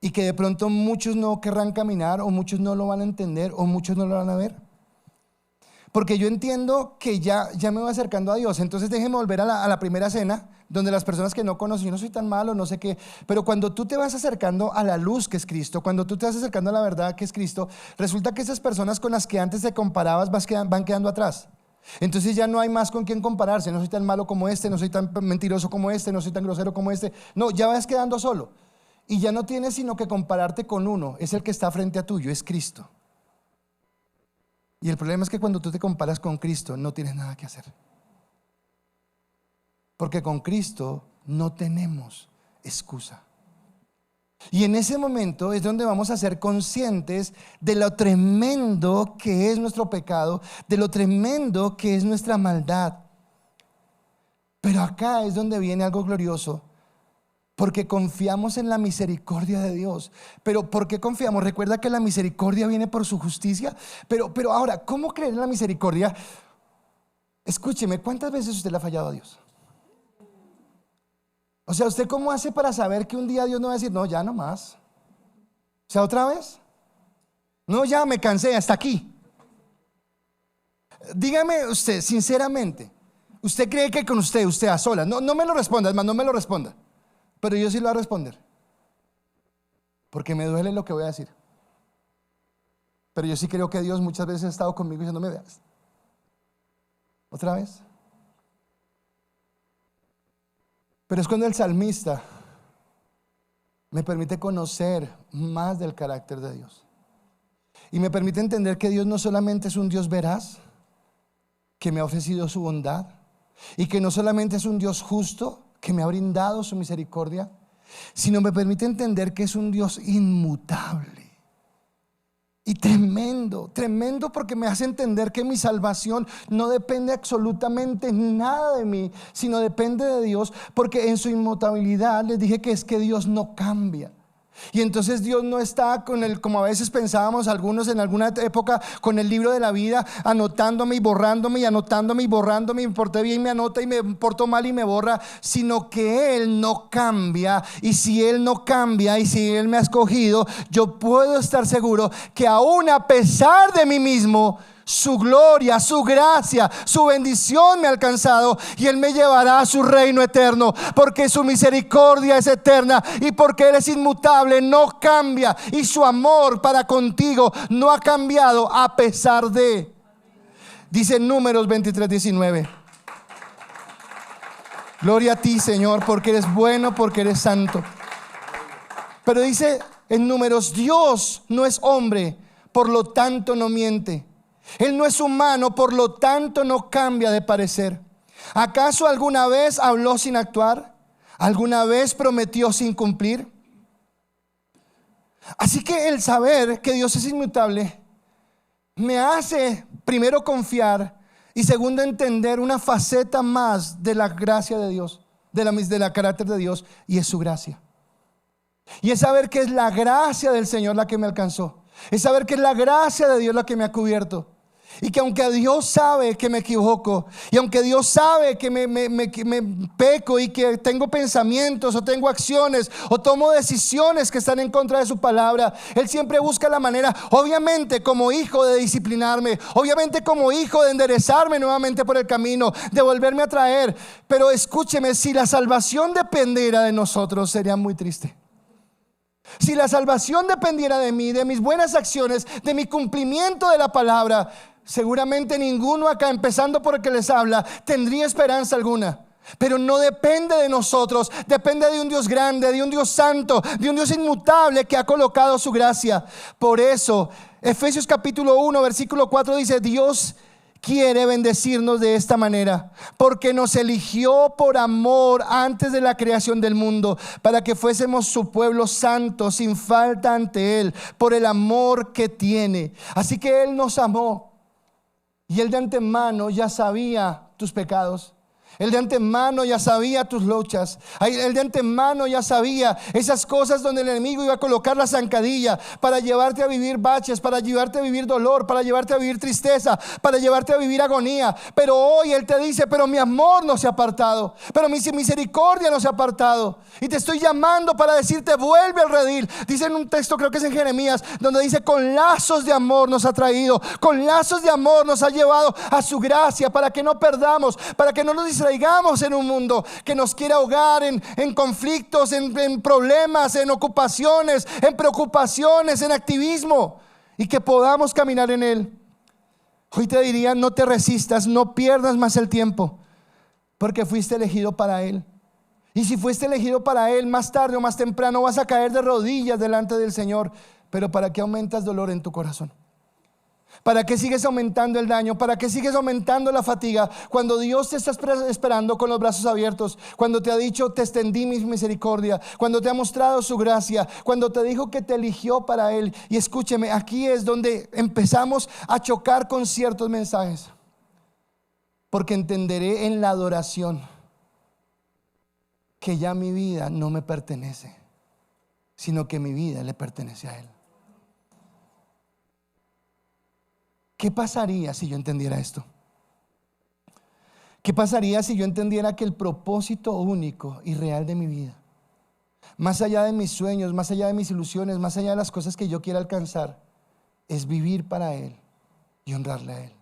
Y que de pronto muchos no querrán caminar, o muchos no lo van a entender, o muchos no lo van a ver. Porque yo entiendo que ya me voy acercando a Dios. Entonces déjeme volver a la primera cena, donde las personas que no conocen, yo no soy tan malo, no sé qué. Pero cuando tú te vas acercando a la luz que es Cristo, cuando tú te vas acercando a la verdad que es Cristo, resulta que esas personas con las que antes te comparabas van quedando atrás. Entonces ya no hay más con quién compararse. No soy tan malo como este, no soy tan mentiroso como este, no soy tan grosero como este. No, ya vas quedando solo. Y ya no tienes sino que compararte con uno. Es el que está frente a tuyo, es Cristo. Y el problema es que cuando tú te comparas con Cristo, no tienes nada que hacer. Porque con Cristo no tenemos excusa. Y en ese momento es donde vamos a ser conscientes de lo tremendo que es nuestro pecado, de lo tremendo que es nuestra maldad. Pero acá es donde viene algo glorioso, porque confiamos en la misericordia de Dios. Pero ¿por qué confiamos? Recuerda que la misericordia viene por su justicia. Pero ahora, ¿cómo creer en la misericordia? Escúcheme, ¿cuántas veces usted le ha fallado a Dios? O sea, ¿usted cómo hace para saber que un día Dios no va a decir, no, ya no más? O sea, ¿otra vez? No, ya me cansé, hasta aquí. Dígame usted, sinceramente, ¿usted cree que con usted a solas? No me lo responda, hermano, no me lo responda. Pero yo sí lo voy a responder, porque me duele lo que voy a decir. Pero yo sí creo que Dios muchas veces ha estado conmigo y no me veas. ¿Otra vez? Pero es cuando el salmista me permite conocer más del carácter de Dios. Y me permite entender que Dios no solamente es un Dios veraz, que me ha ofrecido su bondad, y que no solamente es un Dios justo, que me ha brindado su misericordia, sino me permite entender que es un Dios inmutable. Y tremendo, tremendo, porque me hace entender que mi salvación no depende absolutamente nada de mí, sino depende de Dios, porque en su inmutabilidad les dije que es que Dios no cambia. Y entonces Dios no está como a veces pensábamos algunos en alguna época, con el libro de la vida, anotándome y borrándome, y anotándome y borrándome, y me porté bien, me anota, y me porto mal y me borra, sino que Él no cambia. Y si Él no cambia, y si Él me ha escogido, yo puedo estar seguro que aún a pesar de mí mismo, su gloria, su gracia, su bendición me ha alcanzado, y Él me llevará a su reino eterno, porque su misericordia es eterna, y porque Él es inmutable, no cambia, y su amor para contigo no ha cambiado a pesar de. Dice en Números 23:19. Gloria a ti, Señor, porque eres bueno, porque eres santo. Pero dice en Números, Dios no es hombre, por lo tanto no miente. Él no es humano, por lo tanto no cambia de parecer. ¿Acaso alguna vez habló sin actuar? ¿Alguna vez prometió sin cumplir? Así que el saber que Dios es inmutable me hace primero confiar, y segundo entender una faceta más de la gracia de Dios, de la carácter de Dios, y es su gracia. Y es saber que es la gracia del Señor la que me alcanzó. Es saber que es la gracia de Dios la que me ha cubierto. Y que aunque Dios sabe que me equivoco, y aunque Dios sabe que que me peco y que tengo pensamientos o tengo acciones o tomo decisiones que están en contra de su palabra, Él siempre busca la manera, obviamente como hijo, de disciplinarme, obviamente como hijo de enderezarme nuevamente por el camino, de volverme a traer. Pero escúcheme, si la salvación dependiera de nosotros, sería muy triste. Si la salvación dependiera de mí, de mis buenas acciones, de mi cumplimiento de la palabra, seguramente ninguno acá, empezando por el que les habla, tendría esperanza alguna. Pero no depende de nosotros, depende de un Dios grande, de un Dios santo, de un Dios inmutable que ha colocado su gracia. Por eso Efesios capítulo 1 versículo 4 dice: Dios quiere bendecirnos de esta manera, porque nos eligió por amor antes de la creación del mundo, para que fuésemos su pueblo santo, sin falta ante Él, por el amor que tiene. Así que Él nos amó, y Él de antemano ya sabía tus pecados. Él de antemano ya sabía tus luchas. Él de antemano ya sabía esas cosas donde el enemigo iba a colocar la zancadilla para llevarte a vivir baches, para llevarte a vivir dolor, para llevarte a vivir tristeza, para llevarte a vivir agonía. Pero hoy Él te dice: pero mi amor no se ha apartado, pero mi misericordia no se ha apartado, y te estoy llamando para decirte: vuelve al redil. Dice en un texto, creo que es en Jeremías, donde dice: con lazos de amor nos ha traído, con lazos de amor nos ha llevado a su gracia, para que no perdamos, para que no nos distraigamos en un mundo que nos quiere ahogar en conflictos, en problemas, en ocupaciones, en preocupaciones, en activismo, y que podamos caminar en Él. Hoy te diría: no te resistas, no pierdas más el tiempo, porque fuiste elegido para Él. Y si fuiste elegido para Él, más tarde o más temprano vas a caer de rodillas delante del Señor. Pero ¿para qué aumentas dolor en tu corazón? ¿Para qué sigues aumentando el daño? ¿Para qué sigues aumentando la fatiga? Cuando Dios te está esperando con los brazos abiertos, cuando te ha dicho: te extendí mi misericordia, cuando te ha mostrado su gracia, cuando te dijo que te eligió para Él. Y escúcheme, aquí es donde empezamos a chocar con ciertos mensajes, porque entenderé en la adoración que ya mi vida no me pertenece, sino que mi vida le pertenece a Él. ¿Qué pasaría si yo entendiera esto? ¿Qué pasaría si yo entendiera que el propósito único y real de mi vida, más allá de mis sueños, más allá de mis ilusiones, más allá de las cosas que yo quiera alcanzar, es vivir para Él y honrarle a Él?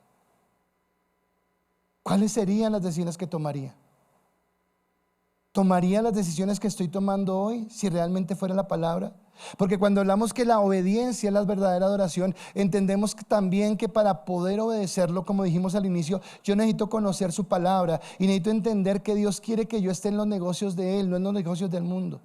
¿Cuáles serían las decisiones que tomaría? ¿Tomaría las decisiones que estoy tomando hoy si realmente fuera la palabra? Porque cuando hablamos que la obediencia es la verdadera adoración, entendemos también que para poder obedecerlo, como dijimos al inicio, yo necesito conocer su palabra y necesito entender que Dios quiere que yo esté en los negocios de Él, no en los negocios del mundo.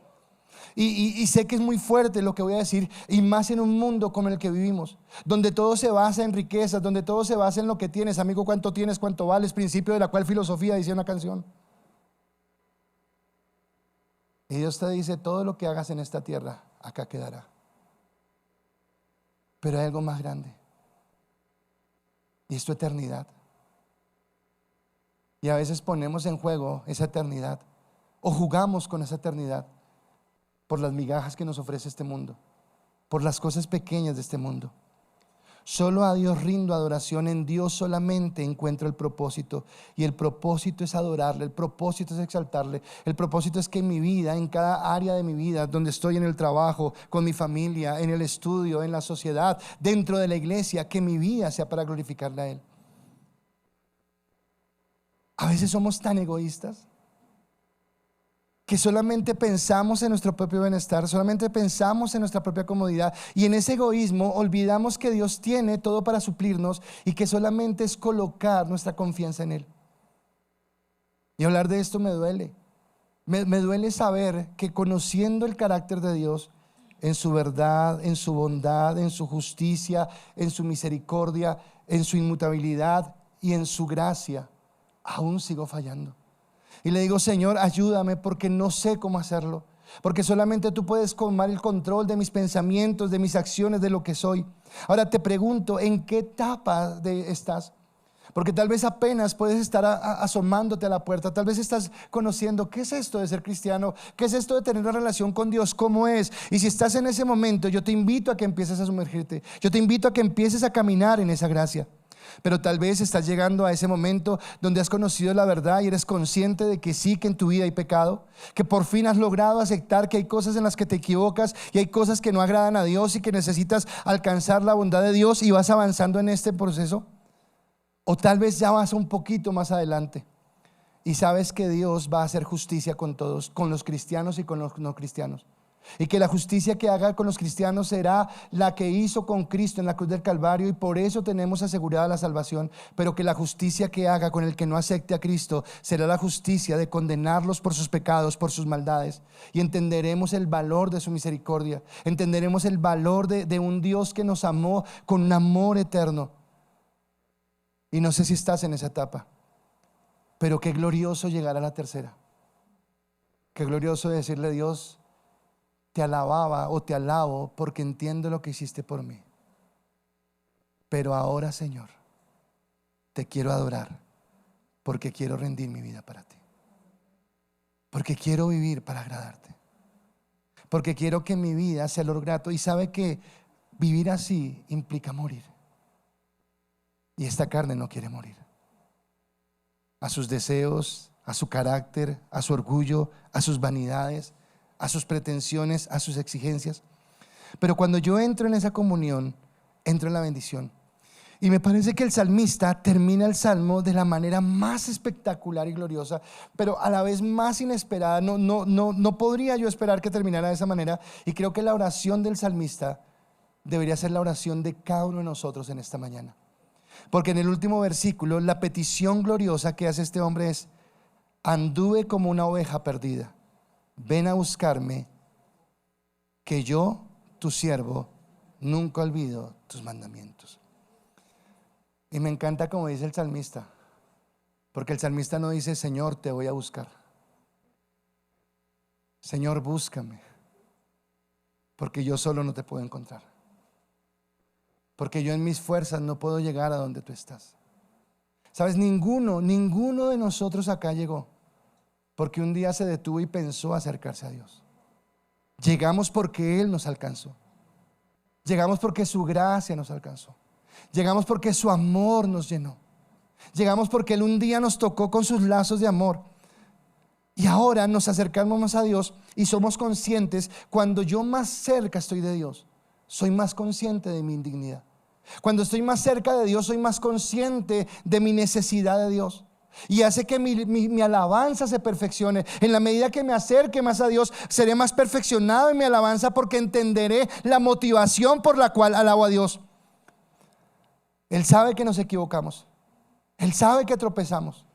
Y sé que es muy fuerte lo que voy a decir, y más en un mundo como el que vivimos, donde todo se basa en riquezas, donde todo se basa en lo que tienes. Amigo, ¿cuánto tienes? ¿Cuánto vales? Principio de la cual filosofía, dice una canción. Y Dios te dice: todo lo que hagas en esta tierra, acá quedará. Pero hay algo más grande, y es tu eternidad. Y a veces ponemos en juego esa eternidad, o jugamos con esa eternidad, por las migajas que nos ofrece este mundo, por las cosas pequeñas de este mundo. Solo a Dios rindo adoración, en Dios solamente encuentro el propósito, y el propósito es adorarle, el propósito es exaltarle, el propósito es que en mi vida, en cada área de mi vida, donde estoy, en el trabajo, con mi familia, en el estudio, en la sociedad, dentro de la iglesia, que mi vida sea para glorificarle a Él. A veces somos tan egoístas que solamente pensamos en nuestro propio bienestar, solamente pensamos en nuestra propia comodidad, y en ese egoísmo olvidamos que Dios tiene todo para suplirnos y que solamente es colocar nuestra confianza en Él. Y hablar de esto me duele. Me duele saber que, conociendo el carácter de Dios, en su verdad, en su bondad, en su justicia, en su misericordia, en su inmutabilidad y en su gracia, aún sigo fallando. Y le digo: Señor, ayúdame, porque no sé cómo hacerlo, porque solamente tú puedes tomar el control de mis pensamientos, de mis acciones, de lo que soy. Ahora te pregunto: ¿en qué etapa estás? Porque tal vez apenas puedes estar asomándote a la puerta. Tal vez estás conociendo qué es esto de ser cristiano, qué es esto de tener una relación con Dios, cómo es. Y si estás en ese momento, yo te invito a que empieces a sumergirte, yo te invito a que empieces a caminar en esa gracia. Pero tal vez estás llegando a ese momento donde has conocido la verdad y eres consciente de que sí, que en tu vida hay pecado, que por fin has logrado aceptar que hay cosas en las que te equivocas y hay cosas que no agradan a Dios y que necesitas alcanzar la bondad de Dios y vas avanzando en este proceso. O tal vez ya vas un poquito más adelante y sabes que Dios va a hacer justicia con todos, con los cristianos y con los no cristianos. Y que la justicia que haga con los cristianos será la que hizo con Cristo en la cruz del Calvario, y por eso tenemos asegurada la salvación. Pero que la justicia que haga con el que no acepte a Cristo será la justicia de condenarlos por sus pecados, por sus maldades. Y entenderemos el valor de su misericordia. Entenderemos el valor de un Dios que nos amó con un amor eterno. Y no sé si estás en esa etapa, pero qué glorioso llegar a la tercera. Qué glorioso decirle: Dios, te alababa o te alabo porque entiendo lo que hiciste por mí. Pero ahora, Señor, te quiero adorar porque quiero rendir mi vida para ti. Porque quiero vivir para agradarte. Porque quiero que mi vida sea lo grato. Y sabe que vivir así implica morir. Y esta carne no quiere morir. A sus deseos, a su carácter, a su orgullo, a sus vanidades, a sus pretensiones, a sus exigencias. Pero cuando yo entro en esa comunión, entro en la bendición. Y me parece que el salmista termina el salmo de la manera más espectacular y gloriosa, pero a la vez más inesperada. No podría yo esperar que terminara de esa manera. Y creo que la oración del salmista debería ser la oración de cada uno de nosotros en esta mañana. Porque en el último versículo, la petición gloriosa que hace este hombre es: anduve como una oveja perdida, ven a buscarme, que yo, tu siervo, nunca olvido tus mandamientos. Y me encanta como dice el salmista, porque el salmista no dice: Señor, te voy a buscar. Señor, búscame, porque yo solo no te puedo encontrar. Porque yo en mis fuerzas no puedo llegar a donde tú estás. Sabes, ninguno de nosotros acá llegó porque un día se detuvo y pensó acercarse a Dios. Llegamos porque Él nos alcanzó. Llegamos porque su gracia nos alcanzó. Llegamos porque su amor nos llenó. Llegamos porque Él un día nos tocó con sus lazos de amor. Y ahora nos acercamos más a Dios y somos conscientes. Cuando yo más cerca estoy de Dios, soy más consciente de mi indignidad. Cuando estoy más cerca de Dios, soy más consciente de mi necesidad de Dios. Y hace que mi alabanza se perfeccione. En la medida que me acerque más a Dios, seré más perfeccionado en mi alabanza, porque entenderé la motivación por la cual alabo a Dios. Él sabe que nos equivocamos. Él sabe que tropezamos.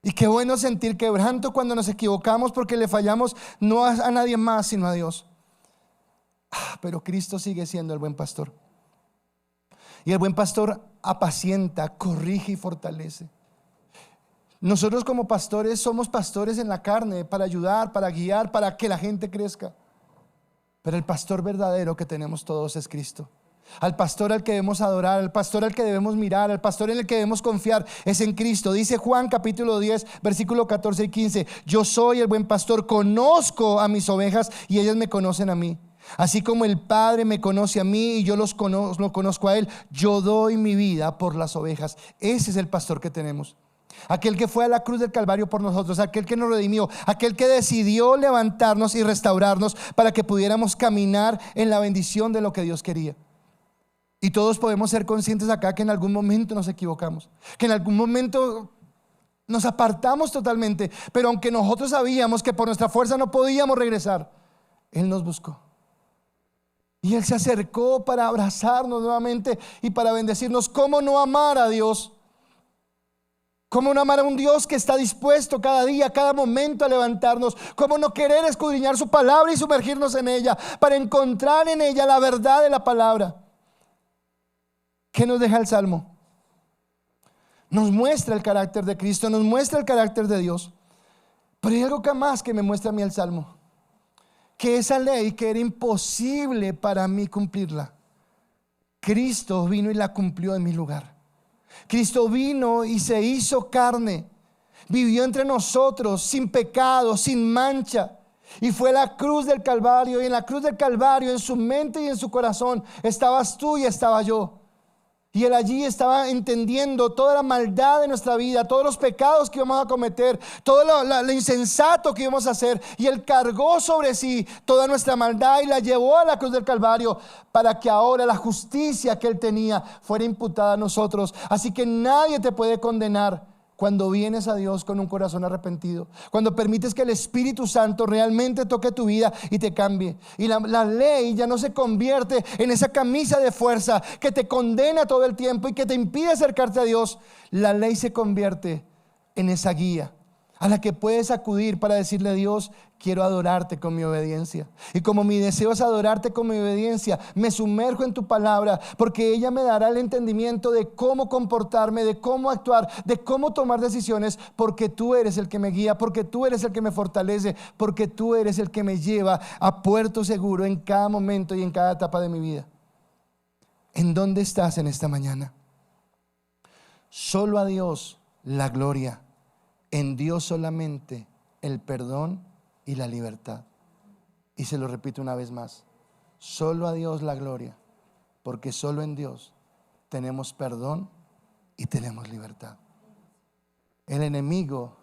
Y qué bueno sentir quebranto cuando nos equivocamos, porque le fallamos no a nadie más sino a Dios. Pero Cristo sigue siendo el buen pastor. Y el buen pastor apacienta, corrige y fortalece. Nosotros como pastores somos pastores en la carne, para ayudar, para guiar, para que la gente crezca. Pero el pastor verdadero que tenemos todos es Cristo. Al pastor al que debemos adorar, al pastor al que debemos mirar, al pastor en el que debemos confiar es en Cristo. Dice Juan capítulo 10 versículo 14 y 15: yo soy el buen pastor, conozco a mis ovejas y ellas me conocen a mí. Así como el Padre me conoce a mí y yo lo conozco a Él, yo doy mi vida por las ovejas. Ese es el pastor que tenemos. Aquel que fue a la cruz del Calvario por nosotros, aquel que nos redimió, aquel que decidió levantarnos y restaurarnos para que pudiéramos caminar en la bendición de lo que Dios quería. Y todos podemos ser conscientes acá que en algún momento nos equivocamos, que en algún momento nos apartamos totalmente. Pero aunque nosotros sabíamos que por nuestra fuerza no podíamos regresar, Él nos buscó. Y Él se acercó para abrazarnos nuevamente y para bendecirnos. ¿Cómo no amar a Dios? ¿Cómo no amar a un Dios que está dispuesto cada día, cada momento a levantarnos? ¿Cómo no querer escudriñar su palabra y sumergirnos en ella para encontrar en ella la verdad de la palabra? ¿Qué nos deja el Salmo? Nos muestra el carácter de Cristo, nos muestra el carácter de Dios. Pero hay algo más que me muestra a mí el Salmo: que esa ley que era imposible para mí cumplirla, Cristo vino y la cumplió en mi lugar. Cristo vino y se hizo carne, vivió entre nosotros sin pecado, sin mancha, y fue a la cruz del Calvario. Y en la cruz del Calvario, en su mente y en su corazón, estabas tú y estaba yo. Y él allí estaba entendiendo toda la maldad de nuestra vida, todos los pecados que íbamos a cometer, todo lo insensato que íbamos a hacer. Y él cargó sobre sí toda nuestra maldad y la llevó a la cruz del Calvario para que ahora la justicia que él tenía fuera imputada a nosotros. Así que nadie te puede condenar cuando vienes a Dios con un corazón arrepentido, cuando permites que el Espíritu Santo realmente toque tu vida y te cambie. Y la ley ya no se convierte en esa camisa de fuerza que te condena todo el tiempo y que te impide acercarte a Dios. La ley se convierte en esa guía a la que puedes acudir para decirle a Dios: quiero adorarte con mi obediencia. Y como mi deseo es adorarte con mi obediencia, me sumerjo en tu palabra, porque ella me dará el entendimiento de cómo comportarme, de cómo actuar, de cómo tomar decisiones, porque tú eres el que me guía, porque tú eres el que me fortalece, porque tú eres el que me lleva a puerto seguro en cada momento y en cada etapa de mi vida. ¿En dónde estás en esta mañana? Solo a Dios la gloria, en Dios solamente el perdón y la libertad. Y se lo repito una vez más: solo a Dios la gloria, porque solo en Dios tenemos perdón y tenemos libertad. El enemigo,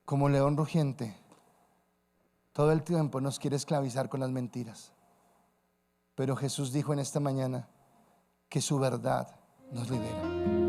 como león rugiente, todo el tiempo nos quiere esclavizar con las mentiras. Pero Jesús dijo en esta mañana que su verdad nos libera.